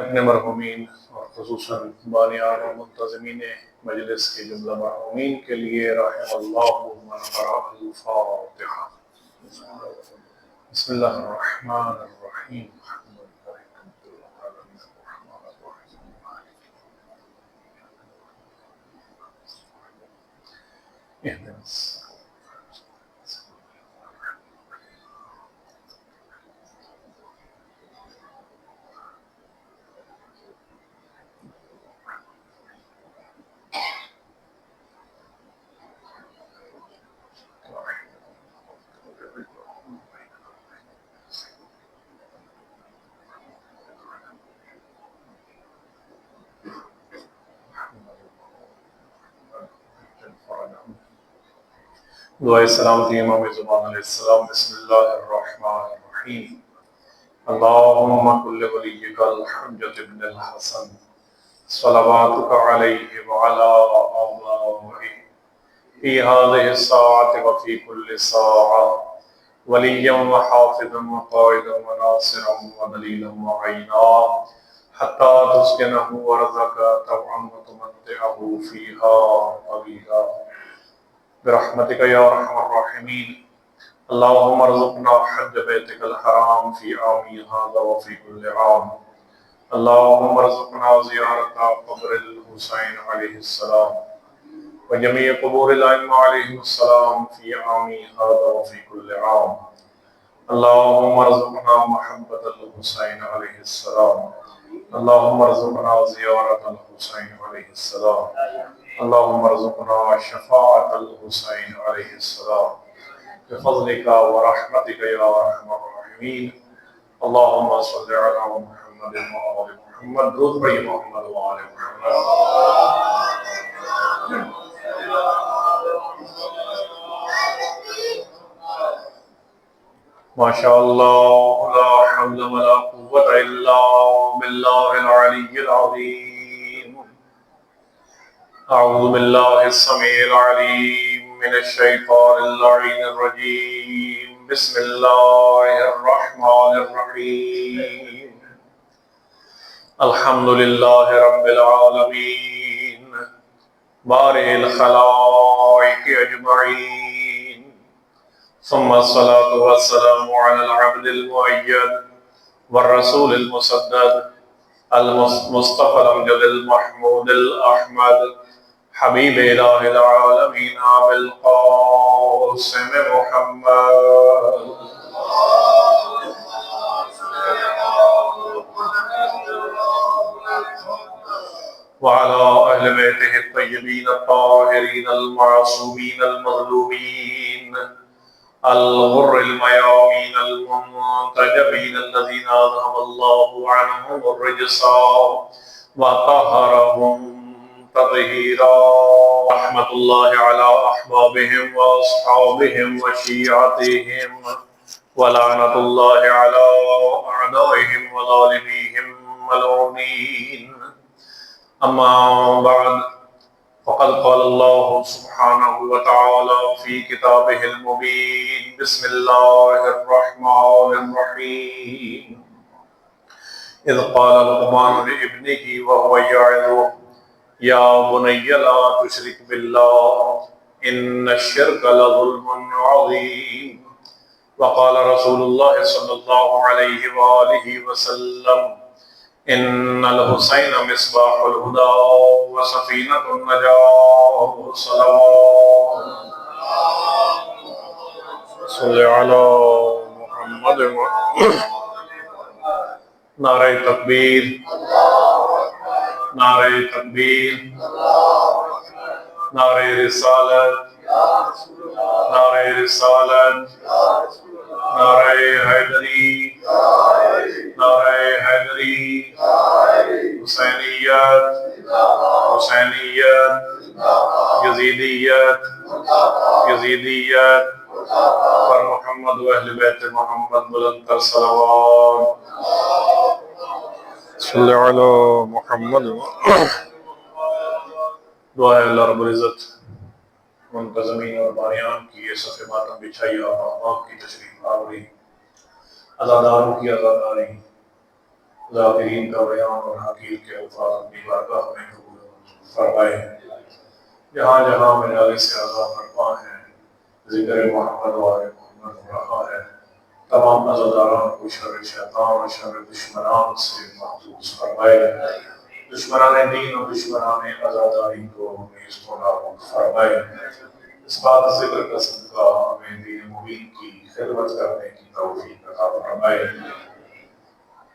اپنے مرحومین اور خصوصاً بانیان و منتظمین مجلس کے جملہ مرحومین کے لیے رحم اللہ من قرأ الفاتحہ۔ بسم اللہ الرحمن الرحیم۔ اهدنا الصراط دعائے سلامتی امام زمان علیہ السلام۔ بسم اللہ الرحمن الرحیم۔ اللہم کل ولیک الحجۃ ابن الحسن صلواتک علیہ وعلا آبائہ فی هذه الساعة وفی کل ساعة ولیا وحافظا وقائدا وناصرا ودلیلا وعینا حتی تسکنہ ارضک طوعا وتمتعہ فیہا طویلا برحمتک یا ارحم الراحمین۔ اللہم ارزقنا حج بیتک الحرام فی عامی ھذا وفی کل عام۔ اللہم ارزقنا زیارت قبر الحسین علیہ السلام وجميع قبور الأئمة عليهم السلام في عامی ھذا وفي كل عام۔ اللهم ارزقنا محبة الحسين عليه السلام۔ اللهم ارزقنا زيارة الحسين عليه السلام۔ اللهم ارزقنا شفاعة الحسين عليه السلام بفضلك ورحمتك يا أرحم الراحمين۔ اللهم صل على محمد وآل محمد۔ درود پڑھیے محمد وآل محمد۔ ماشاء اللہ لا حول ولا قوة الا باللہ العلی العظیم۔ اعوذ باللہ السمیع العلیم من الشیطان اللعین الرجیم۔ بسم اللہ الرحمن الرحیم۔ الحمد للہ رب العالمین بارئ الخلائق اجمعین، ثم الصلاة والسلام على العبد المؤيد والرسول المسدد المصطفى الأمجد المحمود الأحمد حبيب إله العالمين أبي القاسم محمد وعلى أهل بيته الطيبين الطاهرين المعصومين المظلومين الغر الميامين المنتجبين الذين أذهب الله عنهم الرجس وطهرهم تطهيرا۔ رحمة الله على أحبابهم وأصحابهم وشيعتهم ولعنة الله على أعدائهم وظالميهم ملعونين۔ أما بعد، فقد قال الله سبحانه وتعالى في كتابه المبين۔ بسم الله الرحمن الرحيم۔ إذ قال لقمان لابنه وهو يعظه يا بني لا تشرك بالله إن الشرك لظلم عظيم۔ وقال رسول الله صلى الله عليه وآله وسلم إن الحسين مصباح الهدى وسفينة النجاة صلوات صل على محمد۔ نعرہ تکبیر، نعرہ تکبیر، نعرہ رسالت، نعرہ رسالت، نعرہ حیدری، نعرہ حیدری، حسینیت، حسینیت، یزیدیت، یزیدیت، پر محمد و اہل بیت محمد بلند تر صلوات۔ صلی علی محمد۔ دعا ہے اللہ رب العزت منتظمین اور بانیان کی یہ صف ماتم بچھائی آپ کی تشریف آوری، عزاداروں کی عزاداری، ذاکرین کا بیان اور حقیر کے الفاظ اپنی بارگاہ میں قبول فرمائے۔ جہاں جہاں مجالس اعلیٰ برپا ہیں، ذکر محمد و آل محمد ہو رہا ہے، تمام عزاداران کو شر شیطان اور شر دشمنان سے محفوظ فرمائے۔ دشمنان دین اور دشمنان عزاداری کو نیز و نابود فرمائے۔ اس بات ذکر کا صدقہ ہمیں دین مبین کی خدمت کرنے کی توفیق عطا فرمائے۔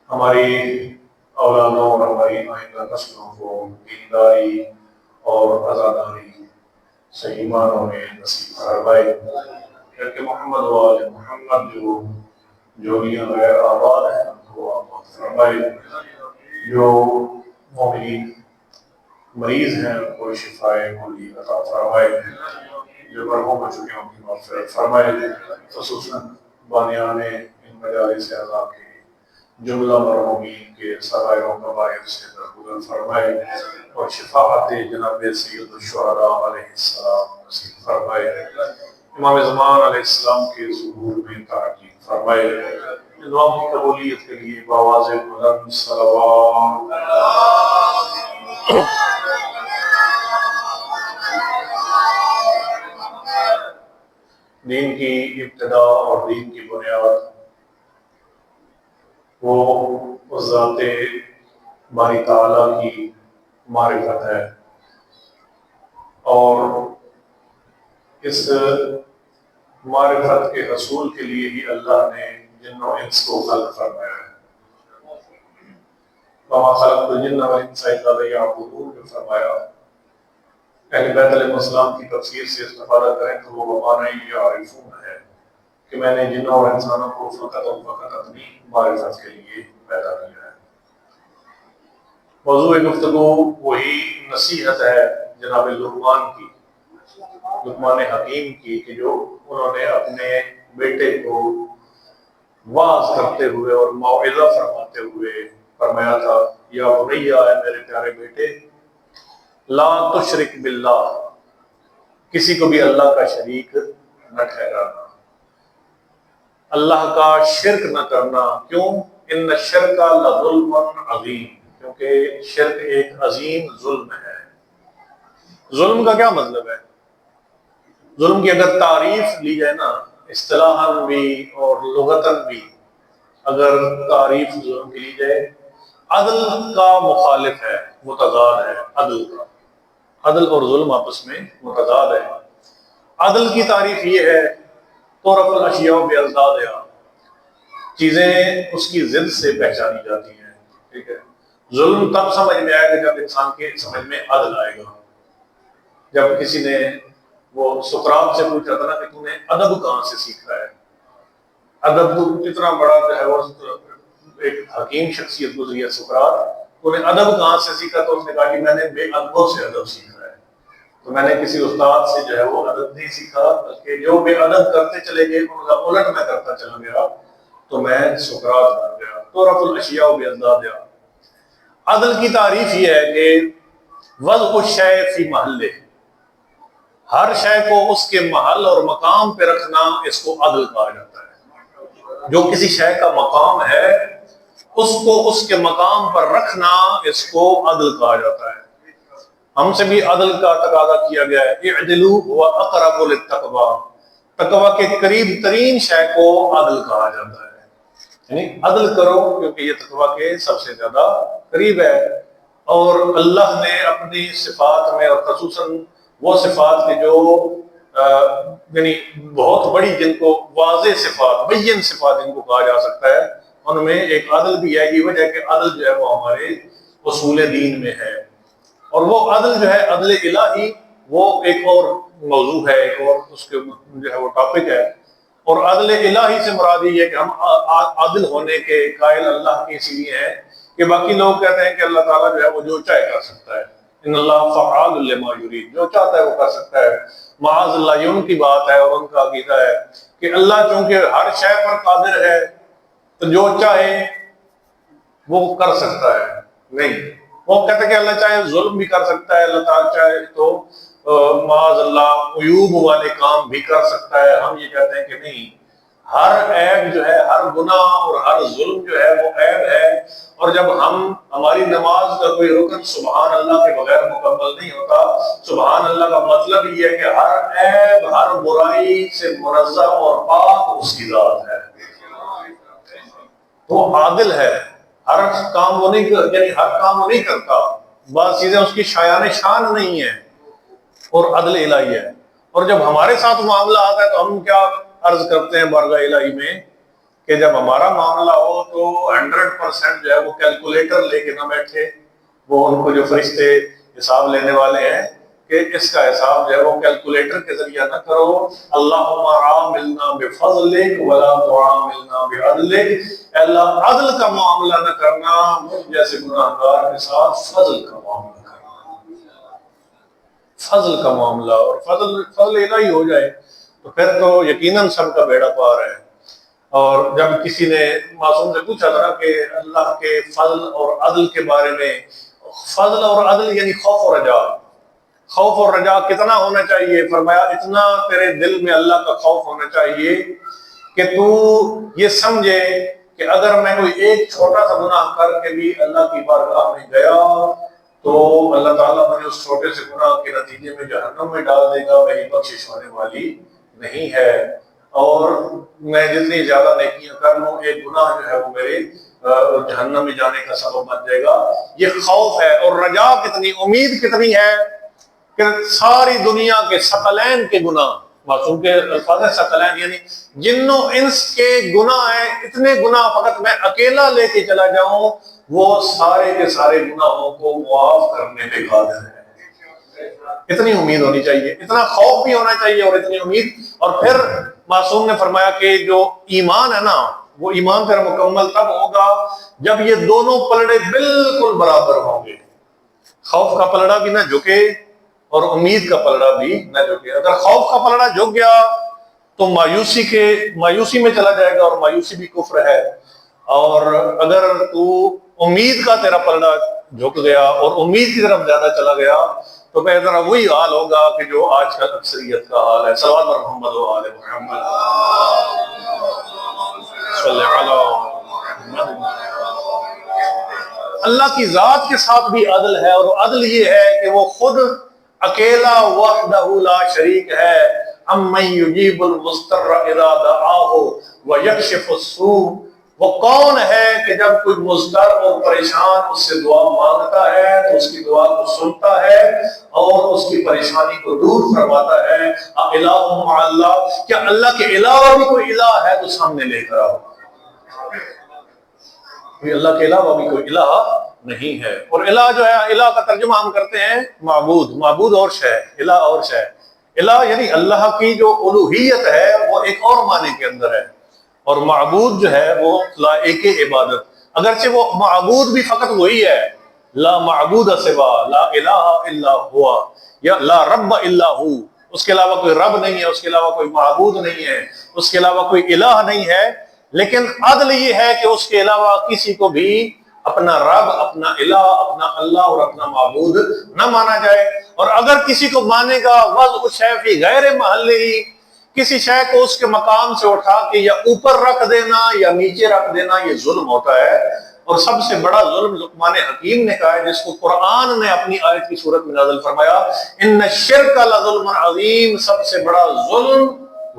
ہماری اولادوں اور ہماری آئندہ نسلوں کو دینداری اور عزاداری صحیح معنوں میں نصیب فرمائے۔ کہ محمد و آل محمد جو جوڑیاں غیر آباد ہیں ان کو آباد فرمائے، جو مومنین مریض ہیں ان کو شفائے کلی عطا فرمائے، جو مرحوم ہو چکے ہیں ان کی مغفرت فرمائے، خصوصاً بانیان ان مجالس اعلیٰ کے جملہ مرحومین کے سرائر و قبائل سے درگزر فرمائے اور شفاعت جناب سید الشہداء علیہ السلام نصیب فرمائے۔ امام زمان علیہ السلام کے ظہور میں تعجیل فرمائے۔ دعا کی قبولیت کے لیے بآواز بلند صلوات۔ دین کی ابتدا اور دین کی بنیاد وہ اس ذات باری تعالیٰ کی معرفت ہے، اور اس معرفت کے حصول کے لیے ہی اللہ نے جن و انس کو خلق فرمایا ہے۔ وَمَا خَلَقْتُ الْجِنَّ وَالْإِنسَ إِلَّا لِيَعْبُدُونِ جو فرمایا، اہل بیت علیہ السلام کی تفسیر سے استفادہ کریں تو وہ بمعنی یعرفون ہے کہ میں نے جنوں اور انسانوں کو فقط اور فقط اپنی معرفت کے لیے پیدا کیا ہے۔ موضوع گفتگو وہی نصیحت ہے جناب لقمان کی، لقمان حکیم کی، کہ جو انہوں نے اپنے بیٹے کو واعظ کرتے ہوئے اور موعظہ فرماتے ہوئے فرمایا تھا، یا بنیا، ہے میرے پیارے بیٹے، لا تشرک باللہ، کسی کو بھی اللہ کا شریک نہ ٹھہرانا، اللہ کا شرک نہ کرنا۔ کیوں؟ ان الشرک لظلم عظیم، کیونکہ شرک ایک عظیم ظلم ہے۔ ظلم کا کیا مطلب ہے؟ ظلم کی اگر تعریف لی جائے نا، اصطلاحاً بھی اور لغتاً بھی اگر تعریف ظلم کی لی جائے، عدل کا مخالف ہے، متضاد ہے۔ عدل کا، عدل اور ظلم آپس میں متضاد ہے۔ عدل کی تعریف یہ ہے، تعرف الاشیاء باضدادها، چیزیں اس کی ضد سے پہچانی جاتی ہیں، ٹھیک ہے۔ ظلم تب سمجھ میں آئے گا جب انسان کے سمجھ میں عدل آئے گا۔ جب کسی نے وہ سقراط سے پوچھا تھا نا کہ تو نے ادب کہاں سے سیکھا ہے، ادب اتنا بڑا جو ہے وہ ایک حکیم شخصیت گزری ہے سقراط، تو نے ادب کہاں سے سیکھا؟ تو اس نے کہا کہ میں نے بے ادبوں سے ادب سیکھا ہے۔ تو میں نے کسی استاد سے جو ہے وہ ادب نہیں سیکھا، بلکہ جو بے ادب کرتے چلے گئے ان کا الٹ میں کرتا چلا گیا، تو میں سقراط بن گیا۔ تعرف الاشیاء باضدادها۔ عدل کی تعریف یہ ہے کہ وضع الشیء فی محلہ، ہر شے کو اس کے محل اور مقام پہ رکھنا، اس کو عدل کہا جاتا ہے۔ جو کسی شے کا مقام ہے اس کو اس کے مقام پر رکھنا، اس کو عدل کہا جاتا ہے۔ ہم سے بھی عدل کا تقاضا کیا گیا ہے، اعدلوا هو اقرب للتقوی، تقوی کے قریب ترین شے کو عدل کہا جاتا ہے، یعنی عدل کرو کیونکہ یہ تقوی کے سب سے زیادہ قریب ہے۔ اور اللہ نے اپنی صفات میں، اور خصوصاً وہ صفات کے جو یعنی بہت بڑی، جن کو واضح صفات، بین صفات جن کو کہا جا سکتا ہے، ان میں ایک عدل بھی ہے۔ یہ وجہ ہے کہ عدل جو ہے وہ ہمارے اصول دین میں ہے، اور وہ عدل جو ہے عدل الہی، وہ ایک اور موضوع ہے، ایک اور اس کے جو ہے وہ ٹاپک ہے۔ اور عدل الہی سے مراد یہ ہے کہ ہم عادل ہونے کے قائل اللہ کے اس لیے ہیں کہ باقی لوگ کہتے ہیں کہ اللہ تعالیٰ جو ہے وہ جو چاہے کر سکتا ہے، ان اللہ فعال لما یرید، جو چاہتا ہے وہ کر سکتا ہے۔ معاذ اللہ، یہ ان کی بات ہے اور ان کا عقیدہ ہے کہ اللہ چونکہ ہر شے پر قادر ہے تو جو چاہے وہ کر سکتا ہے۔ نہیں، وہ کہتے ہیں کہ اللہ چاہے ظلم بھی کر سکتا ہے، اللہ تعالیٰ چاہے تو معاذ اللہ عیوب والے کام بھی کر سکتا ہے۔ ہم یہ کہتے ہیں کہ نہیں، ہر عیب جو ہے، ہر گناہ اور ہر ظلم جو ہے وہ عیب ہے، اور جب ہماری نماز کا کوئی رکن سبحان اللہ کے بغیر مکمل نہیں ہوتا، سبحان اللہ کا مطلب یہ ہے کہ ہر عیب، ہر برائی سے منزہ اور پاک اس کی ذات ہے، تو عادل ہے، ہر کام وہ نہیں یعنی ہر کام وہ نہیں کرتا، بعض چیزیں اس کی شایان شان نہیں ہیں، اور عدل الہی ہے۔ اور جب ہمارے ساتھ معاملہ آتا ہے تو ہم کیا عرض کرتے ہیں بارگاہ الہی میں کہ جب ہمارا معاملہ ہو تو 100% جو ہے وہ کیلکولیٹر لے کے نہ بیٹھے، وہ ان کو جو فرشتے حساب لینے والے ہیں کہ اس کا حساب جو ہے وہ کیلکولیٹر کے ذریعہ نہ کرو، اللہم عاملنا بفضلک ولا تعاملنا بعدلک، اے اللہ عدل کا معاملہ نہ کرنا، مجھ جیسے گناہگار کے ساتھ فضل کا معاملہ کرنا، فضل کا معاملہ، اور فضل الہی ہو جائے تو پھر تو یقیناً سب کا بیڑا پار ہے۔ اور جب کسی نے معصوم سے پوچھا تھا کہ اللہ کے فضل اور عدل کے بارے میں، فضل اور عدل یعنی خوف اور رجا، خوف اور رجا کتنا ہونا چاہیے؟ فرمایا اتنا تیرے دل میں اللہ کا خوف ہونا چاہیے کہ تو یہ سمجھے کہ اگر میں کوئی ایک چھوٹا سا گناہ کر کے بھی اللہ کی بارگاہ میں گیا تو اللہ تعالیٰ مجھے اس چھوٹے سے گناہ کے نتیجے میں جہنم میں ڈال دے گا، میری بخشش ہونے والی نہیں ہے، اور میں جتنی زیادہ نیکیاں کر لوں ایک گناہ جو ہے وہ میرے جہنم میں جانے کا سبب بن جائے گا۔ یہ خوف ہے، اور رجا کتنی، امید کتنی ہے کہ ساری دنیا کے ثقلین کے گناہ، معصوم کے الفاظ ہے ثقلین یعنی جن و انس کے گناہ ہیں، اتنے گناہ فقط میں اکیلا لے کے چلا جاؤں وہ سارے کے سارے گناہوں کو معاف کرنے پہ قادر ہے۔ اتنی امید ہونی چاہیے، اتنا خوف بھی ہونا چاہیے اور اتنی امید۔ اور پھر معصوم نے فرمایا کہ جو ایمان ہے نا، وہ ایمان پھر مکمل تب ہوگا جب یہ دونوں پلڑے بالکل برابر ہوں گے، خوف کا پلڑا بھی نہ جھکے اور امید کا پلڑا بھی نہ جھکے۔ اگر خوف کا پلڑا جھک گیا تو مایوسی میں چلا جائے گا، اور مایوسی بھی کفر ہے، اور اگر تو امید کا تیرا پلڑا جھک گیا اور امید کی طرف زیادہ چلا گیا تو پھر ذرا وہی حال ہوگا کہ جو آج کل اکثریت کا حال ہے۔ صلوات بر محمد و آل محمد صلی اللہ علیہ وسلم۔ اللہ کی ذات کے ساتھ بھی عدل ہے، اور عدل یہ ہے کہ وہ خود اکیلا وحدہ لا شریک ہے۔ امن یجیب المضطر اذا دعاہ ویکشف السوء، وہ کون ہے کہ جب کوئی مضطر اور پریشان اس سے دعا مانگتا ہے تو اس کی دعا کو سنتا ہے اور اس کی پریشانی کو دور فرماتا ہے۔ الہ مع اللہ، کیا اللہ کے علاوہ بھی کوئی الہ ہے تو سامنے لے کر آؤ، اللہ کے علاوہ بھی کوئی الہ نہیں ہے۔ اور الہ جو ہے، الہ کا ترجمہ ہم کرتے ہیں معبود، معبود اور شے، الہ اور شے۔ الہ یعنی اللہ کی جو الوہیت ہے وہ ایک اور معنی کے اندر ہے، اور معبود جو ہے وہ لائق عبادت، اگرچہ وہ معبود بھی فقط وہی ہے، لا معبود سوا، لا الہ الا ہوا، یا لا رب الا ہو، اس کے علاوہ کوئی رب نہیں ہے، اس کے علاوہ کوئی معبود نہیں ہے، اس کے علاوہ کوئی الہ نہیں ہے۔ لیکن عدل یہ ہے کہ اس کے علاوہ کسی کو بھی اپنا رب، اپنا الہ، اپنا اللہ اور اپنا معبود نہ مانا جائے، اور اگر کسی کو مانے گا وضع شیء فی غیر محلہ، کسی شے کو اس کے مقام سے اٹھا کے یا اوپر رکھ دینا یا نیچے رکھ دینا، یہ ظلم ہوتا ہے۔ اور سب سے بڑا ظلم لقمان حکیم نے کہا ہے، جس کو قرآن نے اپنی آیت کی صورت میں نازل فرمایا، ان الشرک لظلم عظیم، سب سے بڑا ظلم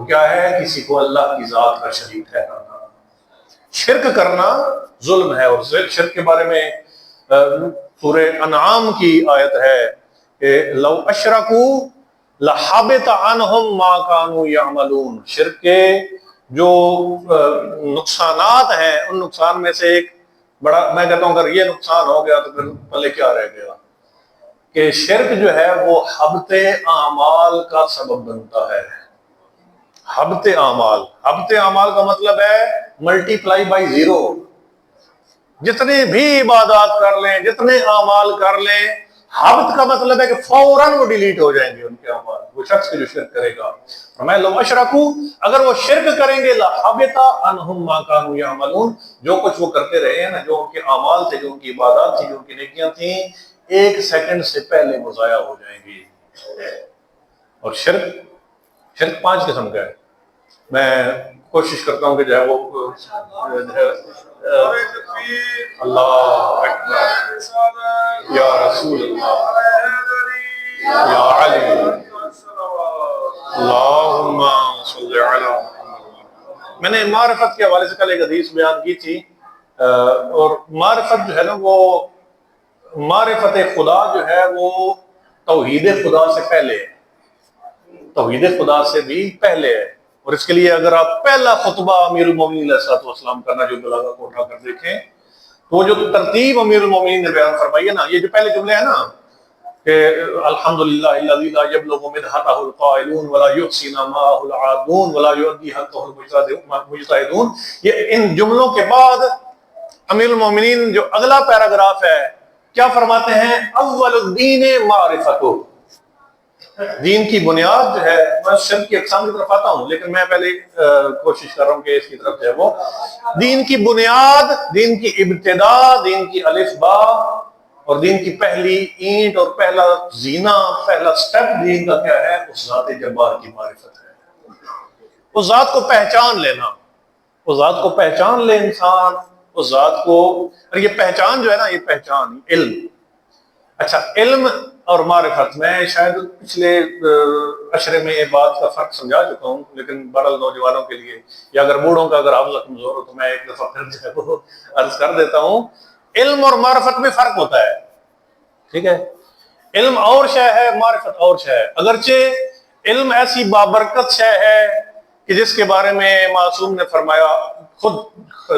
کیا ہے؟ کسی کو اللہ کی ذات کا شریک ٹھہرانا، شرک کرنا ظلم ہے۔ اور شرک کے بارے میں سورہ انعام کی آیت ہے کہ لو اشرکوا لحبط عنہم ما كانوا يعملون، شرک کے جو نقصانات ہیں ان نقصان میں سے ایک بڑا، میں کہتا ہوں اگر یہ نقصان ہو گیا تو پھر پلے کیا رہ گیا، کہ شرک جو ہے وہ حبط اعمال کا سبب بنتا ہے۔ حبط اعمال، حبط اعمال کا مطلب ہے ملٹی پلائی بائی زیرو، جتنے بھی عبادات کر لیں، جتنے اعمال کر لیں، حبط کا مطلب ہے کہ فوراً وہ ڈیلیٹ ہو جائیں گے ان کے اعمال، وہ شخص جو شرک کرے گا۔ فرمایا لو اشرکوا، اگر وہ شرک کریں گے، لحبط عنہم ما كانوا يعملون، جو کچھ وہ کرتے رہے ہیں نا، جو ان کے اعمال تھے، جو ان کی عبادات تھی، جو ان کی نیکیاں تھیں، 1 سیکنڈ سے پہلے وہ ضائع ہو جائیں گی۔ اور شرک 5 قسم کا ہے، میں کوشش کرتا ہوں کہ جو ہے وہ اللہ اکبر یا رسول اللہ یا علی اللہم صلی علی محمد۔ میں نے معرفت کے حوالے سے کل ایک حدیث بیان کی تھی، اور معرفت جو ہے نا وہ معرفت خدا جو ہے وہ توحید خدا سے پہلے ہے، توحید خدا سے بھی پہلے ہے۔ اور اس کے لیے اگر آپ پہلا خطبہ امیر المومنین علیہ السلام کا نہج البلاغہ کو اٹھا کر دیکھیں تو جو ترتیب امیر المومنین نے بیان فرمائی ہے نا، یہ جو پہلے جملے ہیں نا کہ الحمدللہ الذی لا یبلغ مدحتہ القائلون ولا یحصی نماہ العادون ولا یؤدی حقہ المجتہدون، یہ ان جملوں کے بعد امیر المومنین جو اگلا پیراگراف ہے کیا فرماتے ہیں؟ اول الدین معرفتہ، دین کی بنیاد جو ہے، میں شرک کی اقسام کی طرف آتا ہوں لیکن میں پہلے کوشش کر رہا ہوں کہ اس کی طرف جو ہے وہ دین کی بنیاد، دین کی ابتدا، دین کی الف با اور دین کی پہلی اینٹ اور پہلا زینہ، پہلا سٹیپ دین کا کیا ہے؟ اس ذات جبار کی معرفت ہے، اس ذات کو پہچان لینا، اس ذات کو پہچان لے انسان، اس ذات کو، اور یہ پہچان جو ہے نا، یہ پہچان علم، اچھا علم اور معرفت، میں شاید پچھلے عشرے میں یہ بات کا فرق سمجھا چکا ہوں، لیکن بہرحال نوجوانوں کے لیے یا اگر بوڑھوں کا اگر حافظہ کمزور ہو تو میں ایک دفعہ پھر جو ہے وہ عرض کر دیتا ہوں۔ علم اور معرفت میں فرق ہوتا ہے، ٹھیک ہے؟ علم اور شے ہے، معرفت اور شے ہے۔ اگرچہ علم ایسی بابرکت شے ہے کہ جس کے بارے میں معصوم نے فرمایا، خود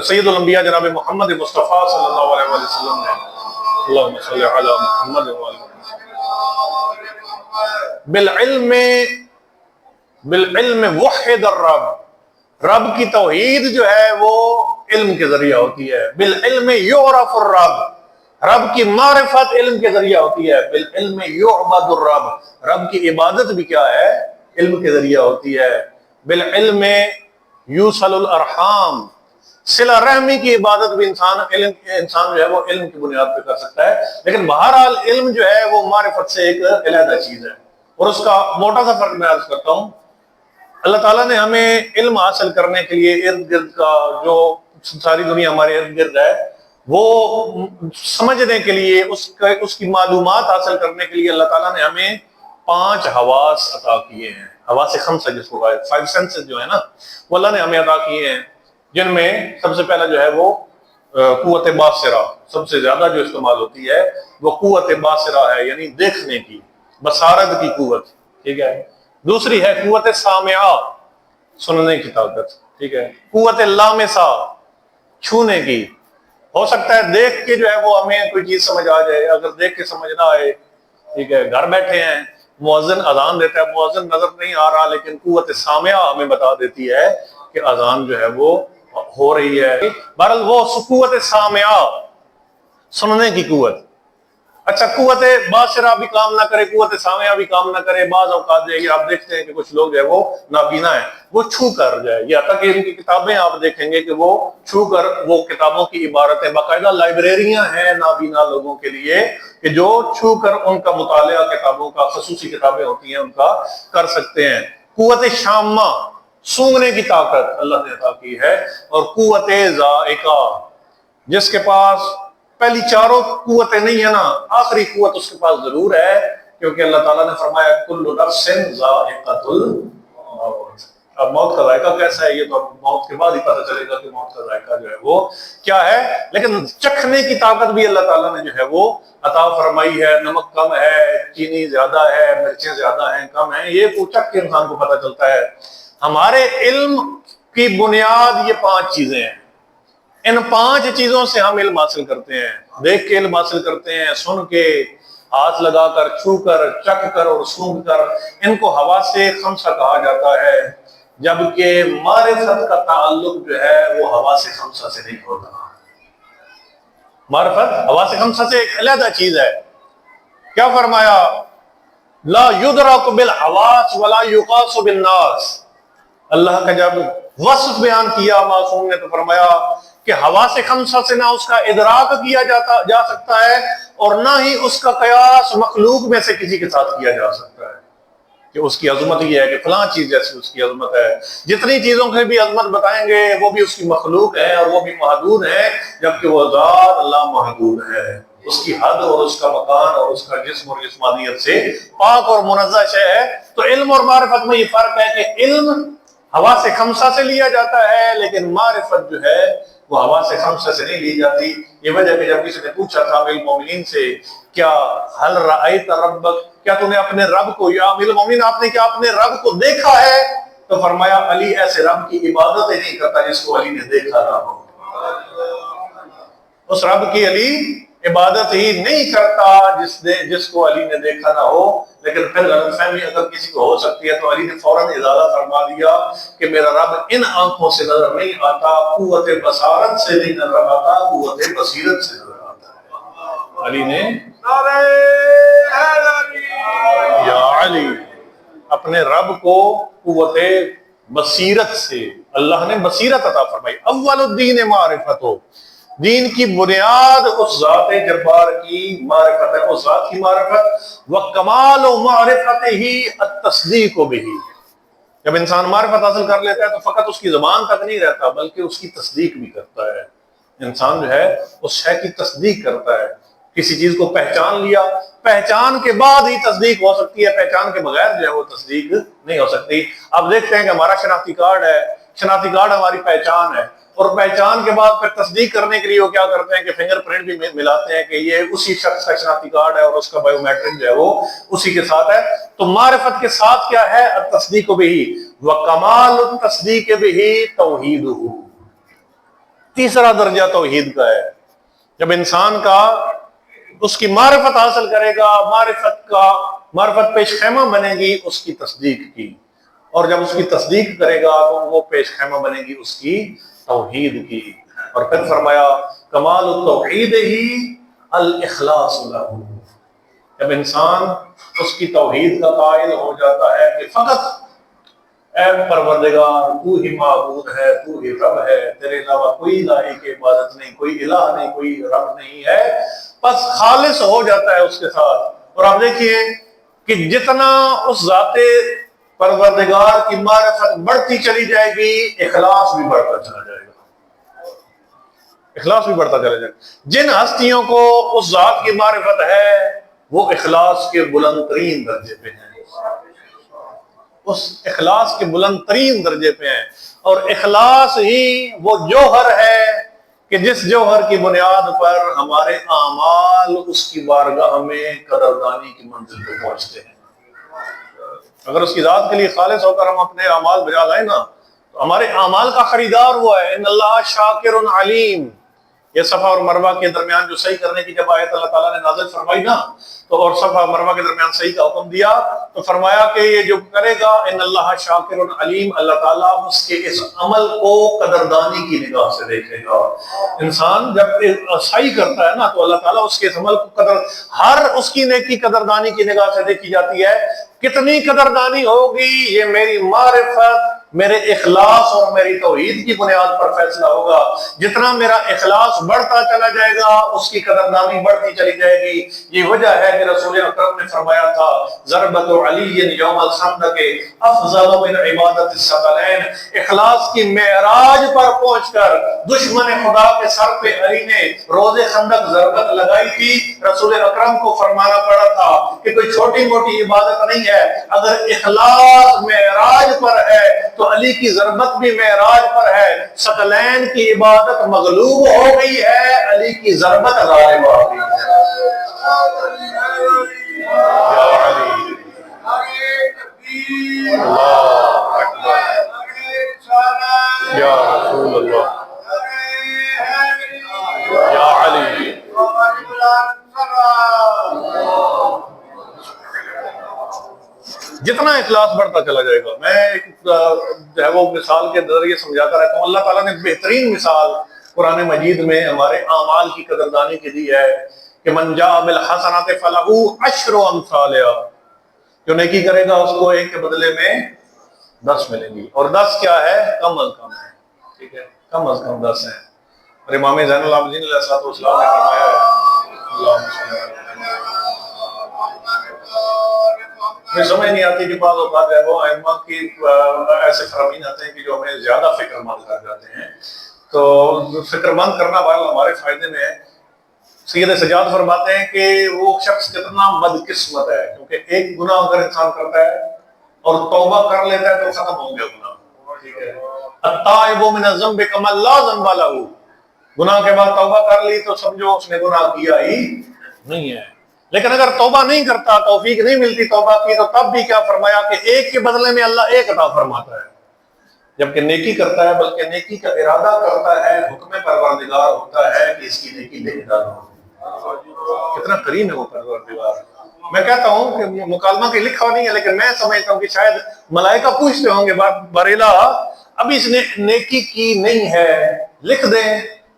سید الانبیاء جناب محمد مصطفیٰ صلی اللہ علیہ وسلم نے، اللہم صلی علی محمد وعلی بالعلم وحد الرب، رب کی توحید جو ہے وہ علم کے ذریعہ ہوتی ہے۔ بالعلم یعرف الرب، رب کی معرفت علم کے ذریعہ ہوتی ہے۔ بالعلم یعبد الرب، رب کی عبادت بھی کیا ہے؟ علم کے ذریعہ ہوتی ہے۔ بالعلم یوصل الارحام، صلہ رحمی کی عبادت بھی انسان جو ہے وہ علم کی بنیاد پہ کر سکتا ہے، لیکن بہرحال علم جو ہے وہ معرفت سے ایک علیحدہ چیز ہے۔ اور اس کا موٹا سا فرق میں عرض کرتا ہوں، اللہ تعالیٰ نے ہمیں علم حاصل کرنے کے لیے ارد گرد کا جو ساری دنیا ہمارے ارد گرد ہے وہ سمجھنے کے لیے، اس کی معلومات حاصل کرنے کے لیے اللہ تعالیٰ نے ہمیں 5 حواس عطا کیے ہیں، حواس خمسہ جس کو 5 سینسز جو ہے نا، وہ اللہ نے ہمیں عطا کیے ہیں، جن میں سب سے پہلا جو ہے وہ قوت باصرہ، سب سے زیادہ جو استعمال ہوتی ہے وہ قوت باصرہ ہے، یعنی دیکھنے کی، بصارت کی قوت، ٹھیک ہے؟ دوسری ہے قوت سامعہ، سننے کی طاقت، ٹھیک ہے؟ قوت لامسہ، چھونے کی، ہو سکتا ہے دیکھ کے جو ہے وہ ہمیں کوئی چیز سمجھ آ جائے، اگر دیکھ کے سمجھ نہ آئے، ٹھیک ہے؟ گھر بیٹھے ہیں، مؤذن اذان دیتا ہے، مؤذن نظر نہیں آ رہا لیکن قوت سامعہ ہمیں بتا دیتی ہے کہ اذان جو ہے وہ ہو رہی ہے۔ بہرحال وہ قوت سامعہ، سننے کی قوت۔ اچھا قوت باصرہ بھی کام نہ کرے، قوت سامعہ بھی کام نہ کرے، بعض اوقات جو ہے آپ دیکھتے ہیں کہ کچھ لوگ جو ہے وہ نابینا ہیں، وہ چھو کر جائے، یا تک ان کی کتابیں آپ دیکھیں گے کہ وہ چھو کر، وہ کتابوں کی عبارتیں، باقاعدہ لائبریریاں ہیں نابینا لوگوں کے لیے کہ جو چھو کر ان کا مطالعہ کتابوں کا، خصوصی کتابیں ہوتی ہیں ان کا کر سکتے ہیں۔ قوت شامہ، سونگنے کی طاقت اللہ نے عطا کی ہے۔ اور قوت ذائقہ، جس کے پاس پہلی چاروں قوتیں نہیں ہیں نا، آخری قوت اس کے پاس ضرور ہے، کیونکہ اللہ تعالیٰ نے فرمایا کل نفس ذائقۃ الموت۔ اب موت کا ذائقہ کیسا ہے یہ تو موت کے بعد ہی پتہ چلے گا کہ موت کا ذائقہ جو ہے وہ کیا ہے، لیکن چکھنے کی طاقت بھی اللہ تعالیٰ نے جو ہے وہ عطا فرمائی ہے۔ نمک کم ہے، چینی زیادہ ہے، مرچیں زیادہ ہیں، کم ہیں، یہ کو چکھ کے انسان کو پتہ چلتا ہے۔ ہمارے علم کی بنیاد یہ 5 چیزیں ہیں، ان 5 چیزوں سے ہم علم حاصل کرتے ہیں، دیکھ کے علم حاصل کرتے ہیں، سن کے، ہاتھ لگا کر، چھو کر، چکھ کر اور سونگھ کر، ان کو حواس خمسہ کہا جاتا ہے، جبکہ معرفت کا تعلق جو ہے وہ حواس خمسہ سے نہیں ہوتا۔ معرفت حواس خمسہ سے ایک علیحدہ چیز ہے۔ کیا فرمایا؟ لا یدرک بالحواس ولا یقاس بالناس۔ اللہ کا جب وصف بیان کیا معصوم نے تو فرمایا کہ حواس خمسہ سے نہ اس کا ادراک کیا جا سکتا ہے اور نہ ہی اس کا قیاس مخلوق میں سے کسی کے ساتھ کیا جا سکتا ہے، کہ اس کی عظمت یہ ہے کہ فلاں چیز جیسی اس کی عظمت ہے. جتنی چیزوں کی بھی عظمت بتائیں گے وہ بھی اس کی مخلوق ہے اور وہ بھی محدود ہے، جبکہ وہ ذات اللہ محدود ہے. اس کی حد اور اس کا مکان اور اس کا جسم اور جسمانیت سے پاک اور منزہ شے ہے. تو علم اور معرفت میں یہ فرق ہے کہ علم حواس خمسہ سے لیا جاتا ہے، لیکن معرفت جو ہے وہ حواس خمسہ سے نہیں لی جاتی. یہ وجہ کہ جب کسی نے پوچھا تھا امیر المومنین سے، کیا حل رأیت ربک، کیا تم نے اپنے رب کو، یا امیر المومنین آپ نے کیا اپنے رب کو دیکھا ہے؟ تو فرمایا علی ایسے رب کی عبادت ہی نہیں کرتا جس کو علی نے دیکھا نہ ہو. اس رب کی علی عبادت ہی نہیں کرتا جس کو علی نے دیکھا نہ ہو. لیکن پھر غلط فہمی اگر کسی کو ہو سکتی ہے تو علی نے فوراً ازالہ فرما دیا کہ میرا رب ان آنکھوں سے نظر نہیں آتا، قوت بصارت سے نہیں نظر آتا، قوت بصیرت سے نظر آتا ہے. علی نے یا علی اپنے رب کو قوت بصیرت سے، اللہ نے بصیرت عطا فرمائی. اول الدین معرفت ہو، دین کی بنیاد اس ذات جبار کی معرفت ہے، اس ذات کی معرفت. وکمال و معرفت ہی التصدیق بہ، جب انسان معرفت حاصل کر لیتا ہے تو فقط اس کی زبان تک نہیں رہتا بلکہ اس کی تصدیق بھی کرتا ہے. انسان جو ہے اس شے کی تصدیق کرتا ہے. کسی چیز کو پہچان لیا، پہچان کے بعد ہی تصدیق ہو سکتی ہے، پہچان کے بغیر جو ہے وہ تصدیق نہیں ہو سکتی. اب دیکھتے ہیں کہ ہمارا شناختی کارڈ ہے، شناختی کارڈ ہماری پہچان ہے، اور پہچان کے بعد پھر تصدیق کرنے کے لیے وہ کیا کرتے ہیں کہ فنگر پرنٹ بھی ملاتے ہیں کہ یہ اسی شخص کا شناختی کارڈ ہے اور اس کا بایو میٹرک جو ہے وہ اسی کے ساتھ ہے. تو معرفت کے ساتھ کیا ہے؟ التصدیق بہ، وکمال التصدیق بہ توحیدہ. تیسرا درجہ توحید کا ہے. جب انسان کا اس کی معرفت حاصل کرے گا، معرفت پیش خیمہ بنے گی اس کی تصدیق کی، اور جب اس کی تصدیق کرے گا تو وہ پیش خیمہ بنے گی اس کی توحید کی. اور پھر فرمایا کمال التوحید ہی الاخلاص لہ. جب انسان اس کی توحید کا قائل ہو جاتا ہے کہ فقط اے پروردگار تو ہی معبود ہے، تو ہی رب ہے، تیرے علاوہ کوئی لائق عبادت نہیں، کوئی الہ نہیں، کوئی رب نہیں ہے، بس خالص ہو جاتا ہے اس کے ساتھ. اور آپ دیکھیے کہ جتنا اس ذات پروردگار کی معرفت بڑھتی چلی جائے گی اخلاص بھی بڑھتا چلا جائے گا، اخلاص بھی بڑھتا چلا جائے گا. جن ہستیوں کو اس ذات کی معرفت ہے وہ اخلاص کے بلند ترین درجے پہ ہیں، اس اخلاص کے بلند ترین درجے پہ ہیں. اور اخلاص ہی وہ جوہر ہے کہ جس جوہر کی بنیاد پر ہمارے اعمال اس کی بارگاہ میں قدردانی کی منزل پہ پہنچتے ہیں. اگر اس کی ذات کے لیے خالص ہو کر ہم اپنے اعمال بجا لائیں نا تو ہمارے اعمال کا خریدار وہ ہے. ان اللہ شاکر علیم. یہ صفا اور مروہ کے درمیان جو صحیح کرنے کی جب آیت اللہ تعالیٰ نے نازل فرمائی نا تو اور صفا اور مروہ کے درمیان صحیح کا حکم دیا تو فرمایا کہ یہ جو کرے گا ان اللہ شاکر علیم، اللہ تعالیٰ اس کے اس عمل کو قدردانی کی نگاہ سے دیکھے گا. انسان جب صحیح کرتا ہے نا تو اللہ تعالیٰ اس کے اس عمل کو ہر اس کی نیکی قدردانی کی نگاہ سے دیکھی جاتی ہے. کتنی قدردانی ہوگی یہ میری معرفت، میرے اخلاص اور میری توحید کی بنیاد پر فیصلہ ہوگا. جتنا میرا اخلاص بڑھتا چلا جائے گا اس کی قدردانی بڑھتی چلی جائے گی. یہ وجہ ہے کہ رسول اکرم نے فرمایا تھا ضربت علی یوم الخندق افضل من عبادت الثقلین. اخلاص کی معراج پر پہنچ کر دشمن خدا کے سر پہ علی نے روز خندق ضربت لگائی تھی. رسول اکرم کو فرمانا پڑا تھا کہ کوئی چھوٹی موٹی عبادت نہیں ہے، اگر اخلاص معراج پر ہے تو علی کی ضربت بھی معراج پر ہے. ثقلین کی عبادت مغلوب ہو گئی ہے، علی کی ضربت غالب ہو گئی ہے. یا علی اللہ اکبر، یا رسول اللہ، یا علی. جتنا اخلاص بڑھتا چلا جائے گا، میں ایک جو ہے وہ مثال کے ذریعے سمجھاتا رہتا ہوں. اللہ تعالیٰ نے بہترین مثال قرآن مجید میں ہمارے اعمال کی قدردانی کی دی ہے کہ من جاء بالحسنۃ فلہ عشر امثالہا. جو نیکی کرے گا اس کو ایک کے بدلے میں 10 ملیں گی. اور 10 کیا ہے؟ کم از کم ہے، ٹھیک ہے، کم از کم 10 ہے. اور امام زین العابدین علیہ الصلوۃ والسلام نے فرمایا ہے مجھے سمجھ نہیں آتی کہ بعض اوقات ہے وہ ائمہ کی ایسے فرامین آتے ہیں کہ جو ہمیں زیادہ فکر مند کر جاتے ہیں، تو فکر مند کرنا بہرحال ہمارے فائدے میں ہے۔ سید سجاد فرماتے ہیں کہ وہ شخص کتنا بدقسمت ہے، کیونکہ ایک گناہ اگر انسان کرتا ہے اور توبہ کر لیتا ہے تو ختم ہو گیا گناہ، ٹھیک ہے، التائب من الذنب کمن لا ذنب لہ، گناہ کے بعد توبہ کر لی تو سمجھو اس نے گناہ کیا ہی نہیں ہے۔ لیکن اگر توبہ نہیں کرتا، توفیق نہیں ملتی توبہ کی، تو تب بھی کیا فرمایا کہ ایک کے بدلے میں اللہ ایک عطا فرماتا ہے، جبکہ نیکی کرتا ہے، بلکہ نیکی کا ارادہ کرتا ہے، حکم پروردگار ہوتا ہے کہ اس کی نیکی لے ڈالو۔ کتنا کریم ہے وہ پروردگار۔ میں کہتا ہوں کہ مکالمہ کی لکھا نہیں ہے، لیکن میں سمجھتا ہوں کہ شاید ملائکہ پوچھتے ہوں گے بریلا ابھی اس نے نیکی کی نہیں ہے، لکھ دیں،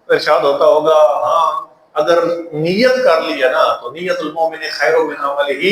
ارشاد ہوتا ہوگا ہاں اگر نیت کر لی ہے نا تو نیت المومن خیر من عملہ،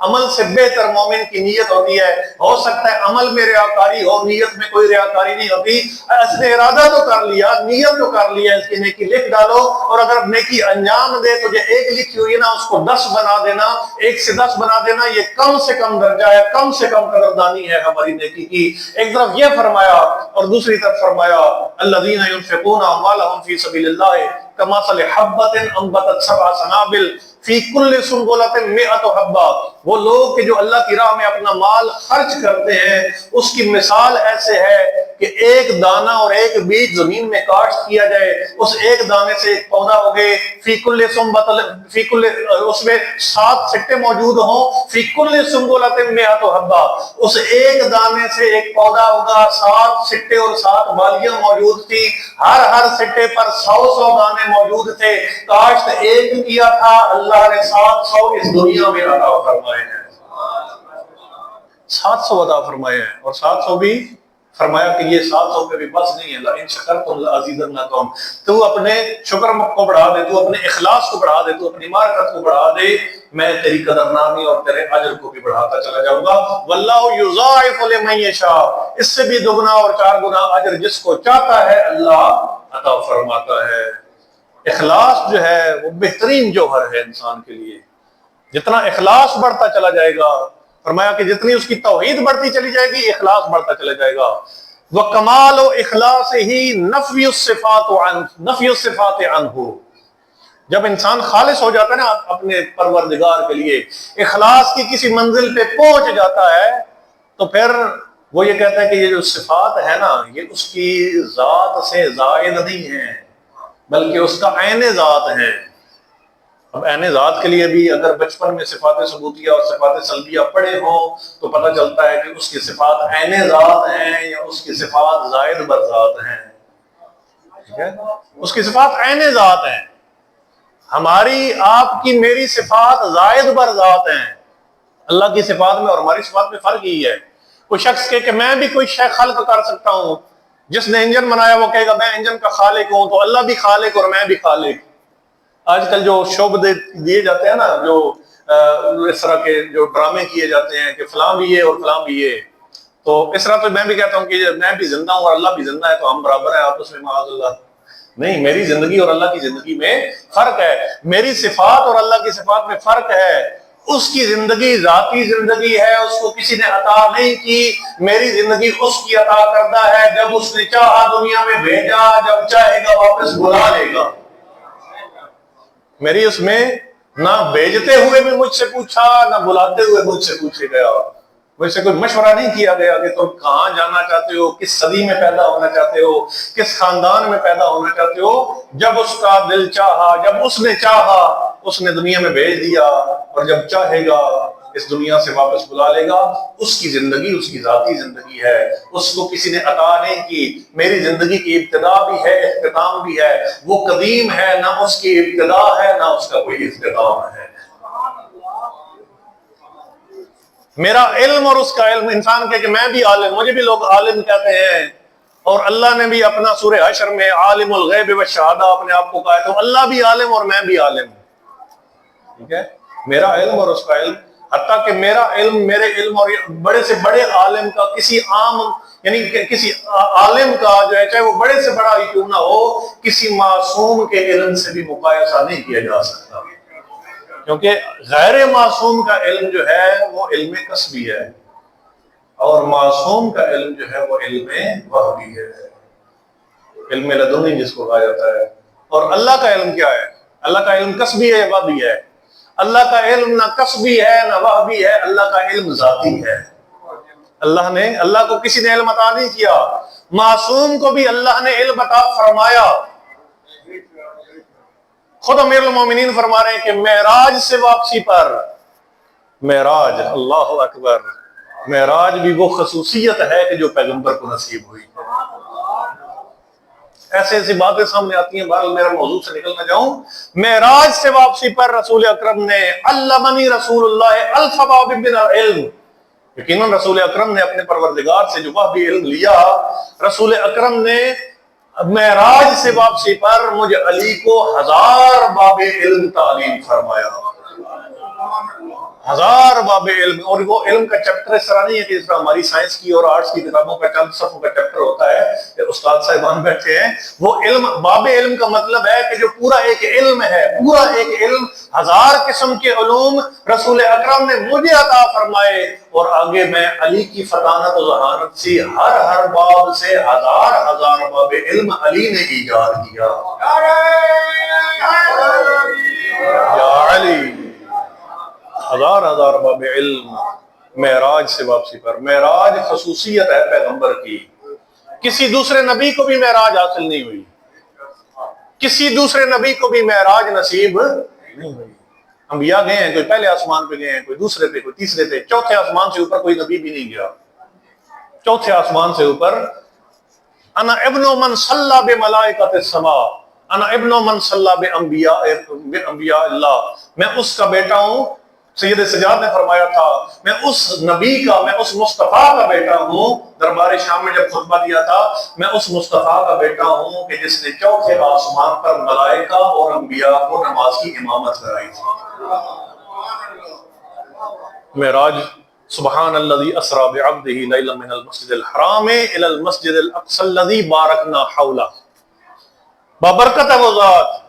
عمل سے بہتر مومن کی نیت ہوتی ہے۔ ہو سکتا ہے عمل میں ریاکاری ہو، نیت میں کوئی ریاکاری نہیں ہوتی، اس نے ارادہ تو کر لیا، نیت تو کر لیا، اس کی نیکی لکھ ڈالو، اور اگر نیکی انجام دے تو جو ایک لکھی ہوئی ہے نا اس کو 10 بنا دینا، 1 سے 10 بنا دینا، یہ کم سے کم درجہ ہے، کم سے کم قدردانی ہے ہماری نیکی کی۔ ایک طرف یہ فرمایا اور دوسری طرف فرمایا الذین ينفقون اموالهم فی سبیل اللہ کمثل حبۃ انبتت 7 سنابل فی کل سنبلۃ 100 حبہ، وہ لوگ کہ جو اللہ کی راہ میں اپنا مال خرچ کرتے ہیں اس کی مثال ایسے ہے کہ ایک دانہ اور ایک بیج زمین میں کاشت کیا جائے، اس ایک دانے سے ایک پودا ہوگے، فی کل سنبلۃ، فی کل، اس میں 7 سٹے موجود ہوں، فی کل سنبلۃ 100 حبہ، اس ایک دانے سے ایک پودا ہوگا، 7 سٹے اور 7 بالیاں موجود تھی، ہر سٹے پر 100 دانے موجود تھے، کاشت ایک کیا تھا، اللہ نے 700 اس دنیا میں عطا فرمائے ہیں، 700 عطا فرمائے ہیں، اور 700 بھی فرمایا کہ یہ 700 پہ بھی بس نہیں ہے، لَإِن شَكَرْتُمْ لَأَزِيدَنَّكُمْ، تو اپنے شکر کو بڑھا دے، تو اپنے اخلاص کو بڑھا دے، تو اپنی معرفت کو بڑھا دے، میں تیری قدردانی اور تیرے اجر کو بھی بڑھاتا چلا جاؤں گا۔ وَاللَّهُ يُضَاعِفُ لِمَن يَشَاءُ، اس سے بھی 2 گنا اور 4 گنا اجر جس کو چاہتا ہے اللہ عطا فرماتا ہے۔ اخلاص جو ہے وہ بہترین جوہر ہے انسان کے لیے، جتنا اخلاص بڑھتا چلا جائے گا، فرمایا کہ جتنی اس کی توحید بڑھتی چلی جائے گی اخلاص بڑھتا چلا جائے گا۔ وَكَمَالُ إِخْلَاصِهِ نَفْيُ الصِّفَاتِ عَنْهُ، جب انسان خالص ہو جاتا ہے نا اپنے پروردگار کے لیے، اخلاص کی کسی منزل پہ پہنچ جاتا ہے، تو پھر وہ یہ کہتا ہے کہ یہ جو صفات ہے نا یہ اس کی ذات سے زائد نہیں ہے، بلکہ اس کا عین ذات ہے۔ اب عین ذات کے لیے بھی اگر بچپن میں صفات ثبوتیہ اور صفات سلبیہ پڑھے ہوں تو پتہ چلتا ہے کہ اس کی صفات عین ذات ہیں یا اس کی صفات زائد بر ذات ہیں، ٹھیک ہے، اس کی صفات عین ذات ہیں، ہماری آپ کی میری صفات زائد بر ذات ہیں، اللہ کی صفات میں اور ہماری صفات میں فرق یہی ہے۔ کوئی شخص کہ میں بھی کوئی شے خلق کر سکتا ہوں، جس نے انجن بنایا وہ کہے گا میں انجن کا خالق ہوں، تو اللہ بھی خالق اور میں بھی خالق۔ آج کل جو شعب دیے جاتے ہیں نا، جو اس طرح کے جو ڈرامے کیے جاتے ہیں کہ فلاں بھی یہ اور فلاں بھی یہ، تو اس طرح تو میں بھی کہتا ہوں کہ میں بھی زندہ ہوں اور اللہ بھی زندہ ہے، تو ہم برابر ہیں آپس میں، معاذ اللہ۔ نہیں، میری زندگی اور اللہ کی زندگی میں فرق ہے، میری صفات اور اللہ کی صفات میں فرق ہے۔ اس کی زندگی ذاتی زندگی ہے، اس کو کسی نے عطا نہیں کی، میری زندگی اس کی عطا کردہ ہے، جب اس نے چاہا دنیا میں بھیجا، جب چاہے گا واپس بلا لے گا۔ میری اس میں نہ بھیجتے ہوئے بھی مجھ سے پوچھا، نہ بلاتے ہوئے مجھ سے پوچھے گیا، مجھ سے کوئی مشورہ نہیں کیا گیا کہ تم کہاں جانا چاہتے ہو، کس صدی میں پیدا ہونا چاہتے ہو، کس خاندان میں پیدا ہونا چاہتے ہو۔ جب اس کا دل چاہا، جب اس نے چاہا، اس نے دنیا میں بھیج دیا، اور جب چاہے گا اس دنیا سے واپس بلا لے گا۔ اس کی زندگی اس کی ذاتی زندگی ہے، اس کو کسی نے عطا نہیں کی۔ میری زندگی کی ابتدا بھی ہے، اختتام بھی ہے، وہ قدیم ہے، نہ اس کی ابتدا ہے نہ اس کا کوئی اختتام ہے۔ میرا علم اور اس کا علم، انسان کہ میں بھی عالم، مجھے بھی لوگ عالم کہتے ہیں، اور اللہ نے بھی اپنا سورہ حشر میں عالم الغیب والشہادہ اپنے آپ کو کہا ہے، تو اللہ بھی عالم اور میں بھی عالم، ٹھیک ہے، میرا علم اور اس کا علم، حتیٰ کہ میرا علم، میرے علم اور بڑے سے بڑے عالم کا کسی عام، یعنی کسی عالم کا جو ہے چاہے وہ بڑے سے بڑا ہی کیوں نہ ہو، کسی معصوم کے علم سے بھی مقایسہ نہیں کیا جا سکتا۔ کیونکہ غیر معصوم کا علم جو ہے وہ علم کسبی ہے، اور معصوم کا علم جو ہے وہ علم وحی ہے، علم لدنی جس کو کہا جاتا ہے۔ اور اللہ کا علم کیا ہے؟ اللہ کا علم کسبی ہے یا وحی ہے؟ اللہ کا علم نہ کسبی ہے نہ وحی ہے، اللہ کا علم ذاتی ہے۔ اللہ کو کسی نے علم عطا نہیں کیا، معصوم کو بھی اللہ نے علم عطا فرمایا۔ خود امیر المومنین فرما رہے ہیں کہ معراج سے واپسی پر، معراج، اللہ اکبر، معراج بھی وہ خصوصیت ہے کہ جو پیغمبر کو نصیب ہوئی۔ ایسے ایسی باتیں سامنے آتی ہیں، بہرحال میرا موضوع سے نکل نہ جاؤں۔ معراج سے واپسی پر رسول اکرم نے علمنی رسول اللہ الف باب من العلم، یقیناً رسول اکرم نے اپنے پروردگار سے جو وحی علم لیا، رسول اکرم نے معراج سے واپسی پر مجھے علی کو 1000 باب علم تعلیم فرمایا، 1000 باب علم۔ اور وہ علم کا چیپٹر اس طرح نہیں ہے کہ جس طرح ہماری سائنس کی اور آرٹس کی کتابوں کا چند صفحوں کا چیپٹر ہوتا ہے، استاد صاحبان بیٹھے ہیں، وہ علم باب علم کا مطلب ہے کہ جو پورا ایک علم ہے، پورا ایک علم، 1000 قسم کے علوم رسول اکرم نے مجھے عطا فرمائے، اور آگے میں علی کی فطانت و ذہانت سے ہر باب سے 1000 باب علم علی نے ایجاد کیا۔ یا علی، 1000 باب علم معراج سے واپسی پر۔ معراج خصوصیت ہے پیغمبر کی، کسی دوسرے نبی کو بھی معراج حاصل نہیں ہوئی، کسی دوسرے نبی کو بھی معراج نصیب نہیں ہوئی۔ انبیاء گئے ہیں، کوئی پہلے آسمان پہ گئے ہیں، کوئی دوسرے پہ، کوئی تیسرے پہ، چوتھے آسمان سے اوپر کوئی نبی بھی نہیں گیا۔ چوتھے آسمان سے اوپر انا ابن من صلی بملائکۃ السماء، انا ابن من صلی بانبیاء اللہ، میں اس کا بیٹا ہوں۔ سید سجاد نے فرمایا تھا میں اس نبی کا، میں اس مصطفیٰ کا بیٹا ہوں، دربار شام میں جب خطبہ دیا تھا، میں اس مصطفیٰ کا بیٹا ہوں کہ جس نے چوتھے آسمان پر ملائکہ اور انبیاء کو نماز کی امامت کرائی تھی۔ معراج، سبحان الذی اسریٰ بعبدہ لیلا من المسجد الحرام الی المسجد الاقصی الذی بارکنا حولہ، بابرکت ہے وہ ذات،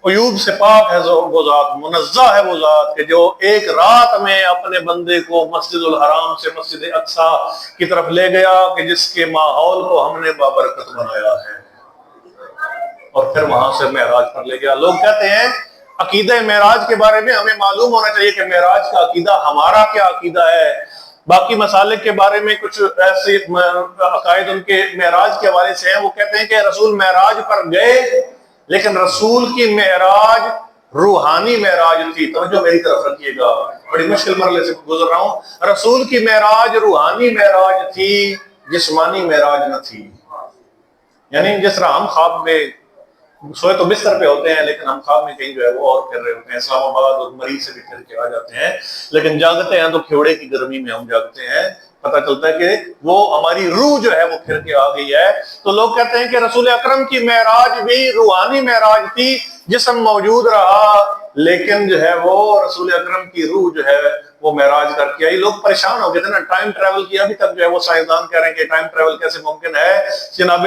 عیوب سے پاک ہے وہ ذات، منزہ ہے وہ ذات کہ جو ایک رات میں اپنے بندے کو مسجد الحرام سے مسجد اقصی کی طرف لے گیا، کہ جس کے ماحول کو ہم نے بابرکت بنایا ہے، اور پھر وہاں سے معراج پر لے گیا۔ لوگ کہتے ہیں عقیدہ معراج کے بارے میں ہمیں معلوم ہونا چاہیے کہ معراج کا عقیدہ ہمارا کیا عقیدہ ہے۔ باقی مسالک کے بارے میں کچھ ایسے عقائد ان کے معراج کے حوالے سے ہیں، وہ کہتے ہیں کہ رسول معراج پر گئے، لیکن رسول کی معراج روحانی معراج تھی۔ توجہ میری طرف رکھیے گا، بڑی مشکل مرحلے سے گزر رہا ہوں۔ رسول کی معراج روحانی معراج تھی، جسمانی معراج نہ تھی۔ یعنی جس طرح ہم خواب میں سوئے تو بستر پہ ہوتے ہیں، لیکن ہم خواب میں کہیں جو ہے وہ اور پھر رہے ہوتے ہیں، اسلام آباد اور مریض سے بھی پھر کے آ جاتے ہیں، لیکن جاگتے ہیں تو کھیوڑے کی گرمی میں ہم جاگتے ہیں، پتہ چلتا ہے کہ وہ ہماری روح جو ہے وہ پھر کے آ گئی ہے۔ تو لوگ کہتے ہیں کہ رسول اکرم کی معراج بھی روحانی معراج تھی، جسم موجود رہا، لیکن جو ہے وہ رسول اکرم کی روح جو ہے وہ معراج کر کے آئی۔ لوگ پریشان ہو گئے تھے نا، ٹائم ٹریول کی ابھی تک جو ہے وہ سائنسدان کہہ رہے ہیں کہ ٹائم ٹریول کیسے ممکن ہے۔ جناب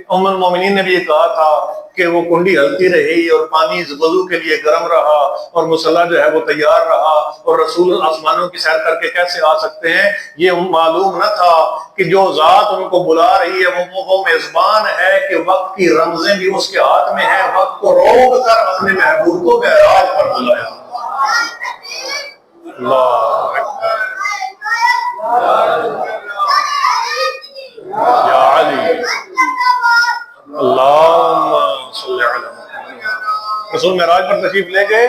ام المومنین نے بھی یہ کہا تھا کہ وہ کنڈی ہلتی رہی اور پانی وضو کے لیے گرم رہا اور مصلی جو ہے وہ تیار رہا، اور رسول آسمانوں کی سیر کر کے کیسے آ سکتے ہیں۔ یہ معلوم نہ تھا کہ جو ذات ان کو بلا رہی ہے وہ میزبان ہے، کہ وقت کی رمزیں بھی اس کے ہاتھ میں ہیں، وقت کو روک کر اپنے محبوب کو معراج پر بلایا۔ اللہ اکبر، یا علی، اللہم صلی علی محمد۔ رسول معراج پر تشریف لے گئے،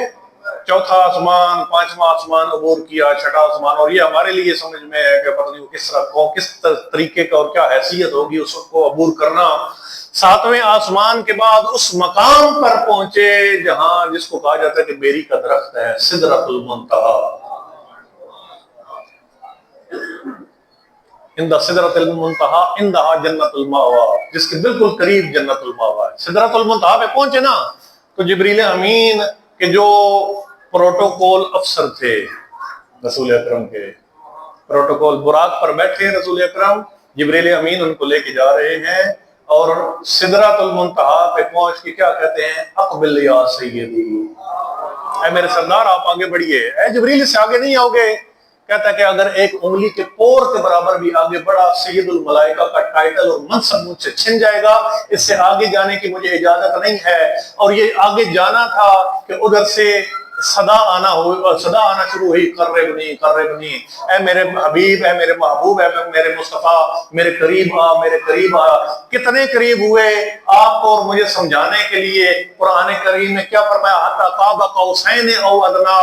چوتھا آسمان، پانچواں آسمان عبور کیا، چھٹا آسمان، اور یہ ہمارے لیے سمجھ میں ہے کہ پتہ نہیں وہ کس طرح کو، کس طریقے کا اور کیا حیثیت ہوگی اس کو عبور کرنا۔ ساتویں آسمان کے بعد اس مقام پر پہنچے جہاں جس کو کہا جاتا ہے کہ بیری کا درخت ہے، سدرۃ المنتہی، عند سدرۃ المنتہی عندہا جنت المأویٰ، جس کے بالکل قریب جنت المأویٰ ہے۔ سدرۃ المنتہی پہ پہنچے نا تو جبریل امین کے جو پروٹوکول افسر تھے رسول اکرم کے، پروٹوکول براق پر بیٹھے رسول اکرم، جبریل امین ان کو لے کے جا رہے ہیں، اور سدرۃ المنتہی پہ پہنچ کے کیا کہتے ہیں؟ اقبل یا سیدی، اے میرے سردار آپ آگے بڑھیے. اے جبریل اس سے آگے نہیں آؤ گے. کہتا ہے کہ اگر ایک انگلی کے پور کے برابر بھی آگے بڑھا سید الملائکہ کا ٹائٹل اور منصب مجھ سے چھن جائے گا. اس سے آگے جانے کی مجھے اجازت نہیں ہے. اور یہ آگے جانا تھا کہ ادھر سے صدا آنا شروع ہوئی, قربنی قربنی, اے میرے حبیب, اے میرے محبوب, اے میرے مصطفیٰ, میرے قریب آ, میرے قریب آ. کتنے قریب ہوئے آپ کو اور مجھے سمجھانے کے لیے. قرآن کریم نے کیا فرمایا, حتی قاب قوسین او ادنا,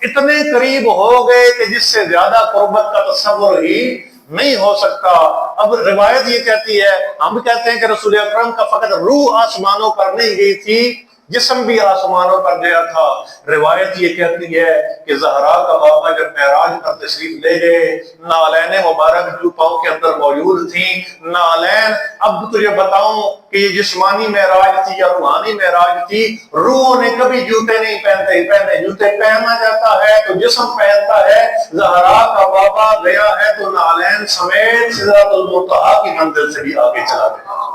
اتنے قریب ہو گئے کہ جس سے زیادہ قربت کا تصور ہی نہیں ہو سکتا. اب روایت یہ کہتی ہے, ہم کہتے ہیں کہ رسول اکرم کا فقط روح آسمانوں پر نہیں گئی تھی, جسم بھی آسمانوں پر گیا تھا. روایت یہ کہتی ہے کہ زہرا کا بابا جب معراج پر تشریف لے گئے, نالین مبارک جو پاؤں کے اندر موجود تھیں, نالین. اب تجھے بتاؤں کہ یہ جسمانی معراج تھی یا روحانی معراج تھی. روح نے کبھی جوتے نہیں پہنے, جوتے پہنا جاتا ہے تو جسم پہنتا ہے. زہرا کا بابا گیا ہے تو نالین سمیت سدرۃ المنتہا کی منزل سے بھی آگے چلا گیا.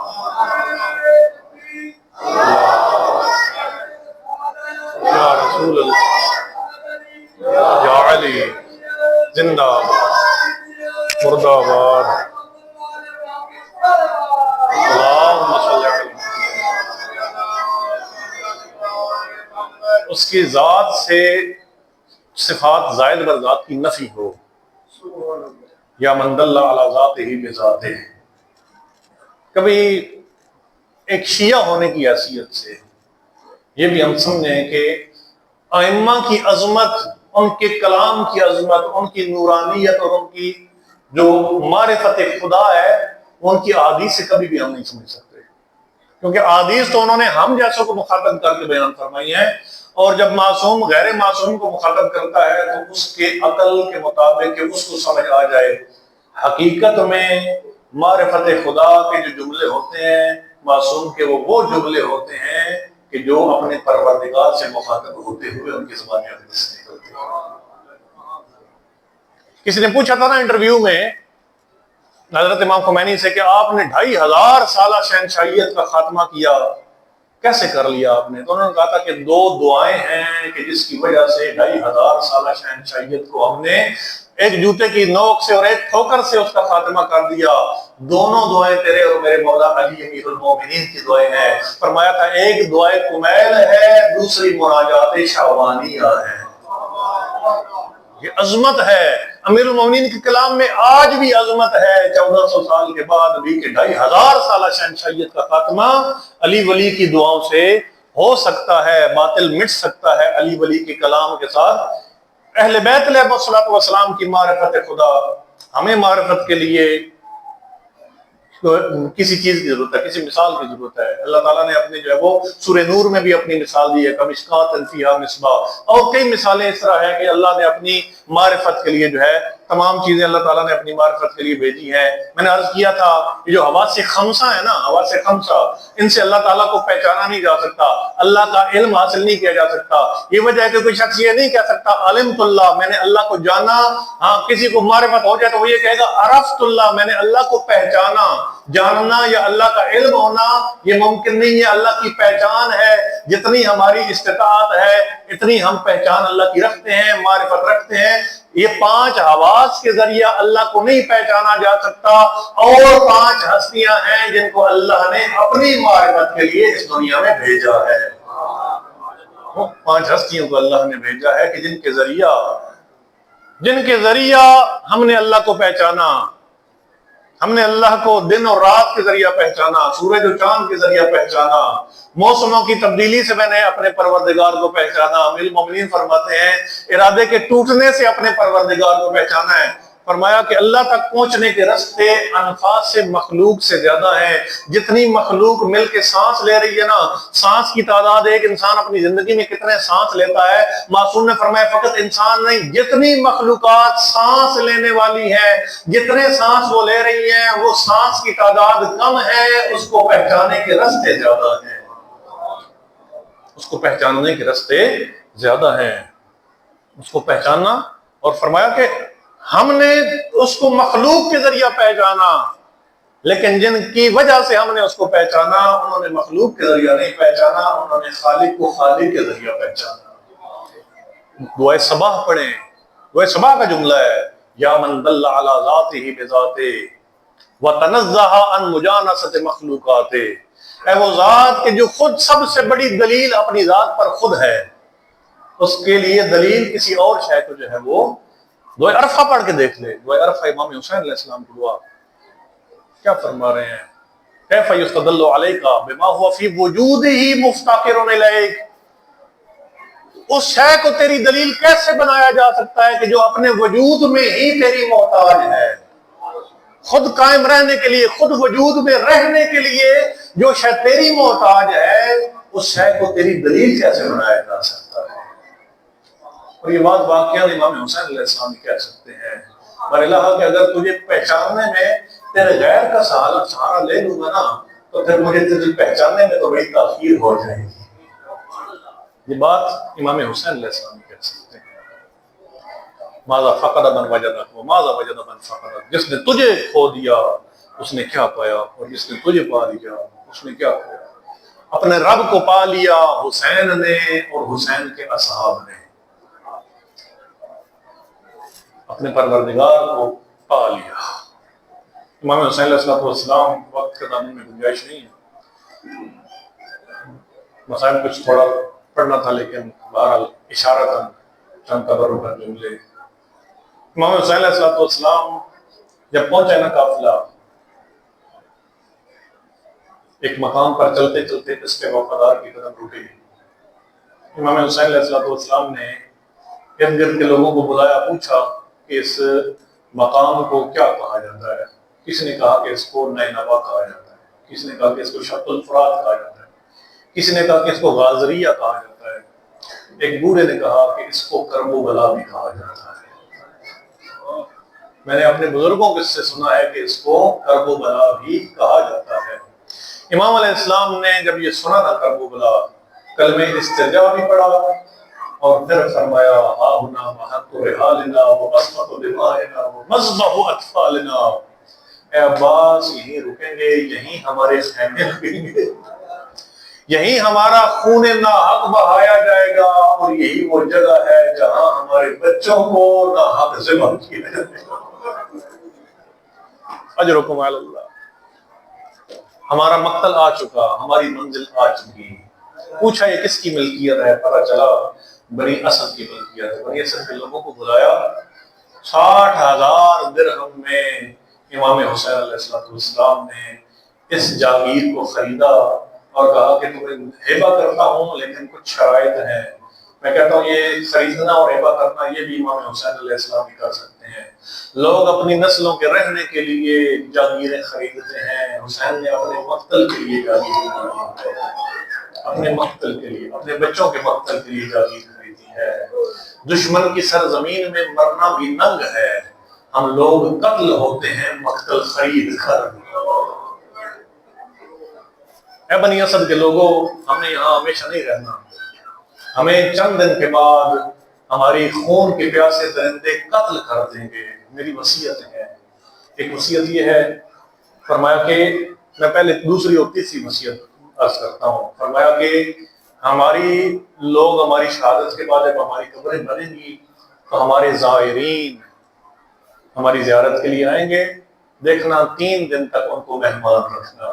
یا رسول اللہ, یا علی, زندہ باد, مردہ باد. اللہم صلی علی. اس کی ذات سے صفات زائد بر ذات کی نفی ہو, یا من دل علی ذاتہ بذاتہ. کبھی ایک شیعہ ہونے کی حیثیت سے یہ بھی ہم سمجھیں کہ ائمہ کی عظمت, ان کے کلام کی عظمت, ان کی نورانیت اور ان کی جو معرفت خدا ہے, ان کی احادیث سے کبھی بھی ہم نہیں سمجھ سکتے. کیونکہ احادیث تو انہوں نے ہم جیسوں کو مخاطب کر کے بیان فرمائی ہیں, اور جب معصوم غیر معصوم کو مخاطب کرتا ہے تو اس کے عقل کے مطابق کہ اس کو سمجھ آ جائے. حقیقت میں معرفت خدا کے جو جملے ہوتے ہیں معصوم کے, وہ جملے ہوتے ہیں کہ جو اپنے پروردگار سے مخاطب ہوتے ہوئے ان کی زبان میں حدیث نکلتے ہیں. کسی نے پوچھا تھا نا انٹرویو میں حضرت امام خمینی سے کہ آپ نے 2500 سالہ شہنشاہیت کا خاتمہ کیا, کیسے کر لیا آپ نے؟ تو انہوں نے کہا تھا کہ 2 دعائیں ہیں کہ جس کی وجہ سے 2500 سالہ شہنشاہیت کو ہم نے ایک جوتے کی نوک سے اور ایک ٹھوکر سے اس کا خاتمہ کر دیا. دونوں دعائیں تیرے اور میرے مولا علی امیر المومنین کی دعائیں ہیں. فرمایا تھا ایک دعائیں کمیل ہے, دوسری مناجات شعبانیہ ہے. یہ عظمت ہے. امیر المومنین کے کلام میں آج بھی عظمت ہے 1400 سال کے بعد بھی, کہ 2500 سالہ شہنشاہیت کا خاتمہ علی ولی کی دعاؤں سے ہو سکتا ہے, باطل مٹ سکتا ہے علی ولی کے کلام کے ساتھ. اہل بیت علیہ الصلوۃ والسلام کی معرفت خدا, ہمیں معرفت کے لیے کسی چیز کی ضرورت ہے, کسی مثال کی ضرورت ہے. اللہ تعالیٰ نے اپنے جو ہے وہ سورہ نور میں بھی اپنی مثال دی ہے, کمشکات فیہا مصباح, اور کئی مثالیں اس طرح ہیں کہ اللہ نے اپنی معرفت کے لیے جو ہے تمام چیزیں اللہ تعالیٰ نے اپنی معرفت کے لیے بھیجی ہیں. میں نے عرض کیا تھا کہ جو حواس خمسہ ہے نا, حواس خمسہ, ان سے اللہ تعالیٰ کو پہچانا نہیں جا سکتا, اللہ کا علم حاصل نہیں کیا جا سکتا. یہ وجہ ہے کہ کوئی شخص یہ نہیں کہہ سکتا علمت اللہ, میں نے اللہ کو جانا. ہاں کسی کو معرفت ہو جائے تو وہ یہ کہے گا عرفت اللہ, میں نے اللہ کو پہچانا. جاننا یا اللہ کا علم ہونا یہ ممکن نہیں ہے, اللہ کی پہچان ہے. جتنی ہماری استطاعت ہے اتنی ہم پہچان اللہ کی رکھتے ہیں, معرفت رکھتے ہیں. یہ 5 حواس کے ذریعہ اللہ کو نہیں پہچانا جا سکتا, اور 5 ہستیاں ہیں جن کو اللہ نے اپنی معرفت کے لیے اس دنیا میں بھیجا ہے. 5 ہستیوں کو اللہ نے بھیجا ہے کہ جن کے ذریعہ ہم نے اللہ کو پہچانا. ہم نے اللہ کو دن اور رات کے ذریعہ پہچانا, سورج و چاند کے ذریعہ پہچانا, موسموں کی تبدیلی سے میں نے اپنے پروردگار کو پہچانا. امیر المومنین فرماتے ہیں ارادے کے ٹوٹنے سے اپنے پروردگار کو پہچانا ہے. فرمایا کہ اللہ تک پہنچنے کے راستے انفاس سے مخلوق سے زیادہ ہیں. جتنی مخلوق مل کے سانس لے رہی ہے نا, سانس کی تعداد ایک انسان اپنی زندگی میں کتنے سانس لیتا ہے, معصوم نے فرمایا فقط انسان نہیں, جتنی مخلوقات سانس لینے والی ہیں, جتنے سانس وہ لے رہی ہیں, وہ سانس کی تعداد کم ہے, اس کو پہچانے کے راستے زیادہ ہیں. اس کو پہچاننے کے راستے زیادہ ہیں, اس کو پہچاننا. اور فرمایا کہ ہم نے اس کو مخلوق کے ذریعہ پہچانا, لیکن جن کی وجہ سے ہم نے اس کو پہچانا انہوں نے مخلوق کے ذریعہ نہیں پہچانا, انہوں نے خالق کو خالق کے ذریعہ پہچانا. دعائے صباح پڑھیں. دعائے صباح کا جملہ ہے یا من دل علی ذاتہ بذاتہ وتنزہ عن مجانست مخلوقات. اے وہ ذات کہ جو خود سب سے بڑی دلیل اپنی ذات پر خود ہے، اس کے لیے دلیل کسی اور شے کو جو ہے وہ دعائے عرفہ پڑھ کے دیکھ لے. دعائے عرفہ امام حسین علیہ السلام کی دعا کیا فرما رہے ہیں؟ کیف یستدل علیک بما هو فی وجودہ مفتقر الیک. اس شے کو تیری دلیل کیسے بنایا جا سکتا ہے کہ جو اپنے وجود میں ہی تیری محتاج ہے. خود قائم رہنے کے لیے، خود وجود میں رہنے کے لیے جو شے تیری محتاج ہے، اس شے کو تیری دلیل کیسے بنایا جا سکتا ہے؟ اور یہ بات واقعہ امام حسین علیہ السلام کہہ سکتے ہیں اور اللہ کہ اگر تجھے پہچاننے میں تیرے غیر کا سہارا لے لوں گا نا تو پھر مجھے تجھے پہچاننے میں تو بڑی تاخیر ہو جائے گی. یہ بات امام حسین علیہ السلام کہہ سکتے ہیں. ماذا فقد من وجدہ وماذا وجد من فقد. جس نے تجھے کھو دیا اس نے کیا پایا، اور جس نے تجھے پا لیا اس نے کیا پایا. اپنے رب کو پا لیا حسین نے اور حسین کے اصحاب نے، اپنے پروردگار کو پا لیا. امام حسین علیہ السلام وقت کے دامن میں گنجائش نہیں ہے، مسائل کچھ تھوڑا پڑھنا تھا لیکن بہرحال اشارتاً چند تبرک جملے. امام حسین علیہ السلام جب پہنچے نا قافلہ، ایک مقام پر چلتے چلتے اس کے وفادار کی قدم رکی. امام حسین علیہ السلام نے ارد گرد کے لوگوں کو بلایا، پوچھا کہ اس مقام کو کیا کہا جاتا ہے. کسی نے کہا کہ اس کو نینوا کہا جاتا ہے، کسی نے کہا کہ اس کو شط الفرات کہا جاتا ہے، کسی نے کہا کہ اس کو غازریہ کہا جاتا ہے، ایک بوڑھے نے کہا کہ اس کو کرب و بلا بھی کہا جاتا ہے. میں نے اپنے بزرگوں سے سنا ہے کہ اس کو کرب و بلا بھی کہا جاتا ہے. امام علیہ السلام نے جب یہ سنا نا کرب و بلا، کلمہ استرجاع بھی پڑھا اور پھر فرمایا ہا ہنا محط رحالنا وبسمت دمائنا ومذبح اطفالنا. اے عباس یہیں رکیں گے، یہیں ہمارے خیمے لگیں گے، یہیں ہمارا خون ناحق بہایا جائے گا، اور یہی وہ جگہ ہے جہاں ہمارے بچوں کو ناحق ذبح کیا جائے گا. اجرکم علی اللہ. ہمارا مقتل آ چکا، ہماری منزل آ چکی. پوچھا یہ کس کی ملکیت ہے؟ پتہ چلا بنی اسد کی ملکیت ہے. بنی اسد کے لوگوں کو بلایا، 60,000 درہم میں امام حسین علیہ السلام نے اس جاگیر کو خریدا اور کہا کہ تمہیں ہبہ کرتا ہوں لیکن کچھ شرائط ہیں. میں کہتا ہوں یہ خریدنا اور ہبہ کرنا یہ بھی امام حسین علیہ السلام ہی کر سکتے ہیں. لوگ اپنی نسلوں کے رہنے کے لیے جاگیریں خریدتے ہیں، حسین نے اپنے مقتل کے لیے جاگیر خریدی ہے، اپنے مقتل کے لیے، اپنے بچوں کے مقتل کے لیے جاگیر خریدی ہے. دشمن کی سرزمین میں مرنا بھی ننگ ہے، ہم لوگ قتل ہوتے ہیں مقتل خرید کر. اے بنی اسد کے لوگوں، ہم نے یہاں ہمیشہ نہیں رہنا. ہمیں چند دن کے بعد ہماری خون کے پیاسے درندے قتل کر دیں گے. میری وصیت ہے. ایک وصیت یہ ہے، فرمایا کہ میں پہلے دوسری اور تیسری وصیت عرض کرتا ہوں. فرمایا کہ ہماری لوگ ہماری شہادت کے بعد جب ہماری قبریں بنیں گی تو ہمارے زائرین ہماری زیارت کے لیے آئیں گے. دیکھنا 3 دن تک ان کو مہمان رکھنا.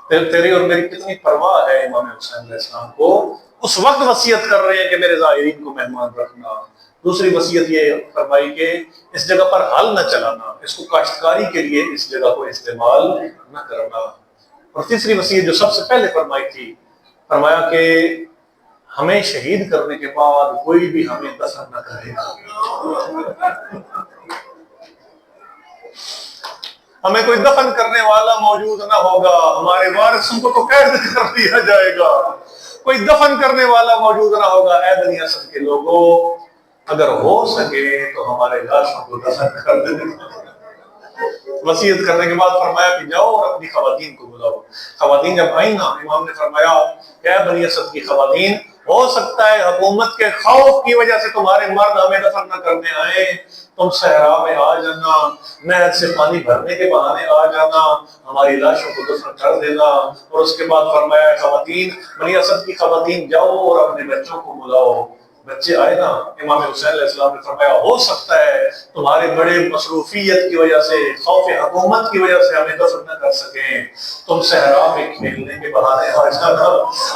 تیری اور میری کتنی پرواہ ہے امام حسین علیہ السلام کو. اس وقت وصیت کر رہے ہیں کہ میرے زائرین کو مہمان رکھنا. دوسری وصیت یہ فرمائی کہ اس جگہ پر ہل نہ چلانا، اس کو کاشتکاری کے لیے اس جگہ کو استعمال نہ کرنا. اور تیسری وصیت جو سب سے پہلے فرمائی تھی، فرمایا کہ ہمیں شہید کرنے کے بعد کوئی بھی ہمیں دفن نہ کرے گا. ہمیں کوئی دفن کرنے والا موجود نہ ہوگا، ہمارے وارثوں کو تو قید کر دیا جائے گا، کوئی دفن کرنے والا موجود نہ ہوگا. اے بنی اسد کے لوگوں، اگر ہو سکے تو ہمارے لاشوں کو دفن کر دینا. وصیت کرنے کے بعد فرمایا کہ جاؤ اور اپنی خواتین کو بلاؤ. خواتین جب آئیں نا، امام نے فرمایا کہ اے بنی اسد کی خواتین، ہو سکتا ہے حکومت کے خوف کی وجہ سے تمہارے مرد ہمیں دفن نہ کرنے آئے، تم صحرا میں آ جانا، نہر سے پانی بھرنے کے بہانے آ جانا، ہماری لاشوں کو دفن کر دینا. اور اس کے بعد فرمایا خواتین، بنی اسد کی خواتین جاؤ اور اپنے بچوں کو بلاؤ. بچے آئے نا، امام حسین علیہ السلام نے فرمایا ہو سکتا ہے تمہارے بڑے مصروفیت کی وجہ سے، خوف حکومت کی وجہ سے ہمیں دفن نہ کر سکیں، تم صحرا میں کھیلنے کے بہانے آ جانا،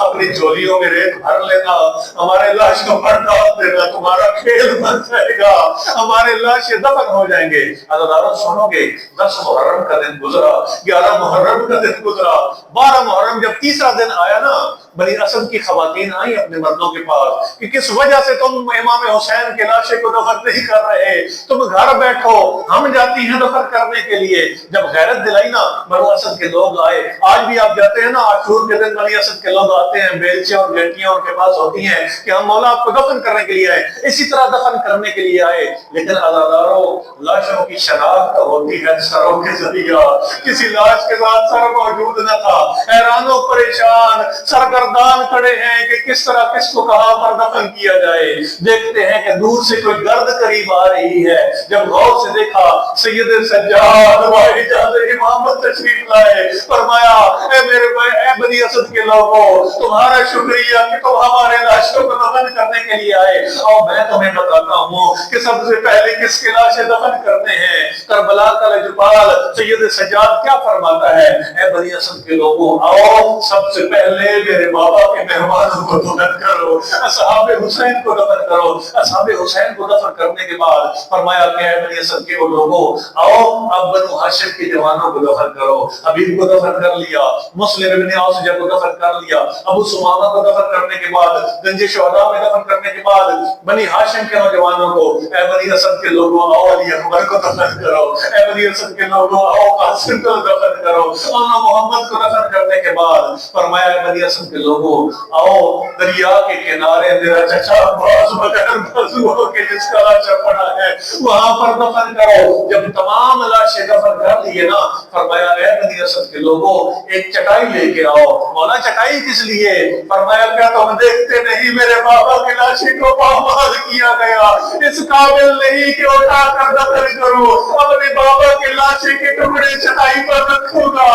اپنی جولیوں میں ریت بھر لینا، ہمارے لاش کو پر ڈال دینا، تمہارا کھیل بن جائے گا، ہمارے لاشیں دفن ہو جائیں گے۔ عزیزانو سنو گے، 10 محرم کا دن گزرا، 11 محرم کا دن گزرا، 12 محرم جب تیسرا دن آیا نا، بنی اسد کی خواتین آئیں اپنے مردوں کے پاس کہ کس وجہ سے تم امام حسین کے لاشے کو دفن نہیں کر رہے، تم گھر بیٹھو، ہم جاتی ہیں دفن کرنے کے لیے۔ جب غیرت دلائی نا، بنو اسد کے لوگ آئے۔ آج بھی آپ جاتے ہیں نا، عاشور کے دن بنی اسد کے لوگ آتے ہیں، بیلچے اور گھنٹیاں ان کے پاس ہوتی ہیں کہ ہم مولا آپ کو دفن کرنے کے لیے آئے، اسی طرح دفن کرنے کے لیے آئے۔ لیکن عزاداروں، لاشوں کی شناخت ہوتی ہے سروں کے ذریعہ، کسی لاش کے ساتھ سر موجود نہ تھا، حیران و پریشان سرگردان کھڑے ہیں کہ کس طرح کس کو کہاں پر دفن کیا جائے۔ دیکھتے ہیں کہ دور سے کوئی گرد قریب آ رہی ہے، جب غور سے دیکھا سید سجاد واحد امامت تشریف لائے، فرمایا اے میرے اے بنی اسد کے لوگوں، تمہارا شکریہ کہ تم ہمارے لاشوں کو دفن کرنے کے لیے آئے، اور میں تمہیں بتاتا ہوں کہ سب سے پہلے کس کے لاشیں دفن کرتے ہیں۔ کربلا کا لجپال سید سجاد کیا فرماتا ہے، اے بنی اسد کے لوگوں، آؤ سب سے پہلے میرے بابا کے مہمانوں کو دفن کرو، اصحاب حسین کو دفن کرو۔ اصحاب حسین کو دفن کرنے کے بعد فرمایا کہ اے بنی اسد کے لوگوں، آؤ اب بنو ہاشم کے جوانوں کو دفن کرو۔ حبیب کو دفن کر لیا، مسلم ابن اوسجہ کو دفن کر لیا، ابو سمامہ کو دفن کرنے کے بعد، گنج شہداء میں دفن کرنے کے بعد بنی ہاشم کے نوجوانوں کو، اے بنی اسد کے لوگوں آؤ علی اکبر کو دفن کرو، اے بنی اسد کے لوگوں آؤ قاسم کو دفن کرو، اور محمد کو دفن کرنے کے بعد فرمایا اے بنی اسد کے لوگوں آؤ دریا کے کنارے میرا چچا باز بغیر بازو کے جس کا لاشا پڑا ہے وہاں پر دفن کرو۔ جب تمام لاشیں دفن کر لیے نا، فرمایا اے بنی اسد کے لوگوں ایک چٹائی لے کے آؤ۔ مولا چٹائی کس لیے؟ فرمایا کیا تم دیکھتے نہیں میرے بابا کی لاشیں کو پامال کیا گیا، اس قابل نہیں کہ اٹھا کر دفن کروں، اپنے بابا کی لاشیں کے ٹکڑے چٹائی پر رکھوں گا،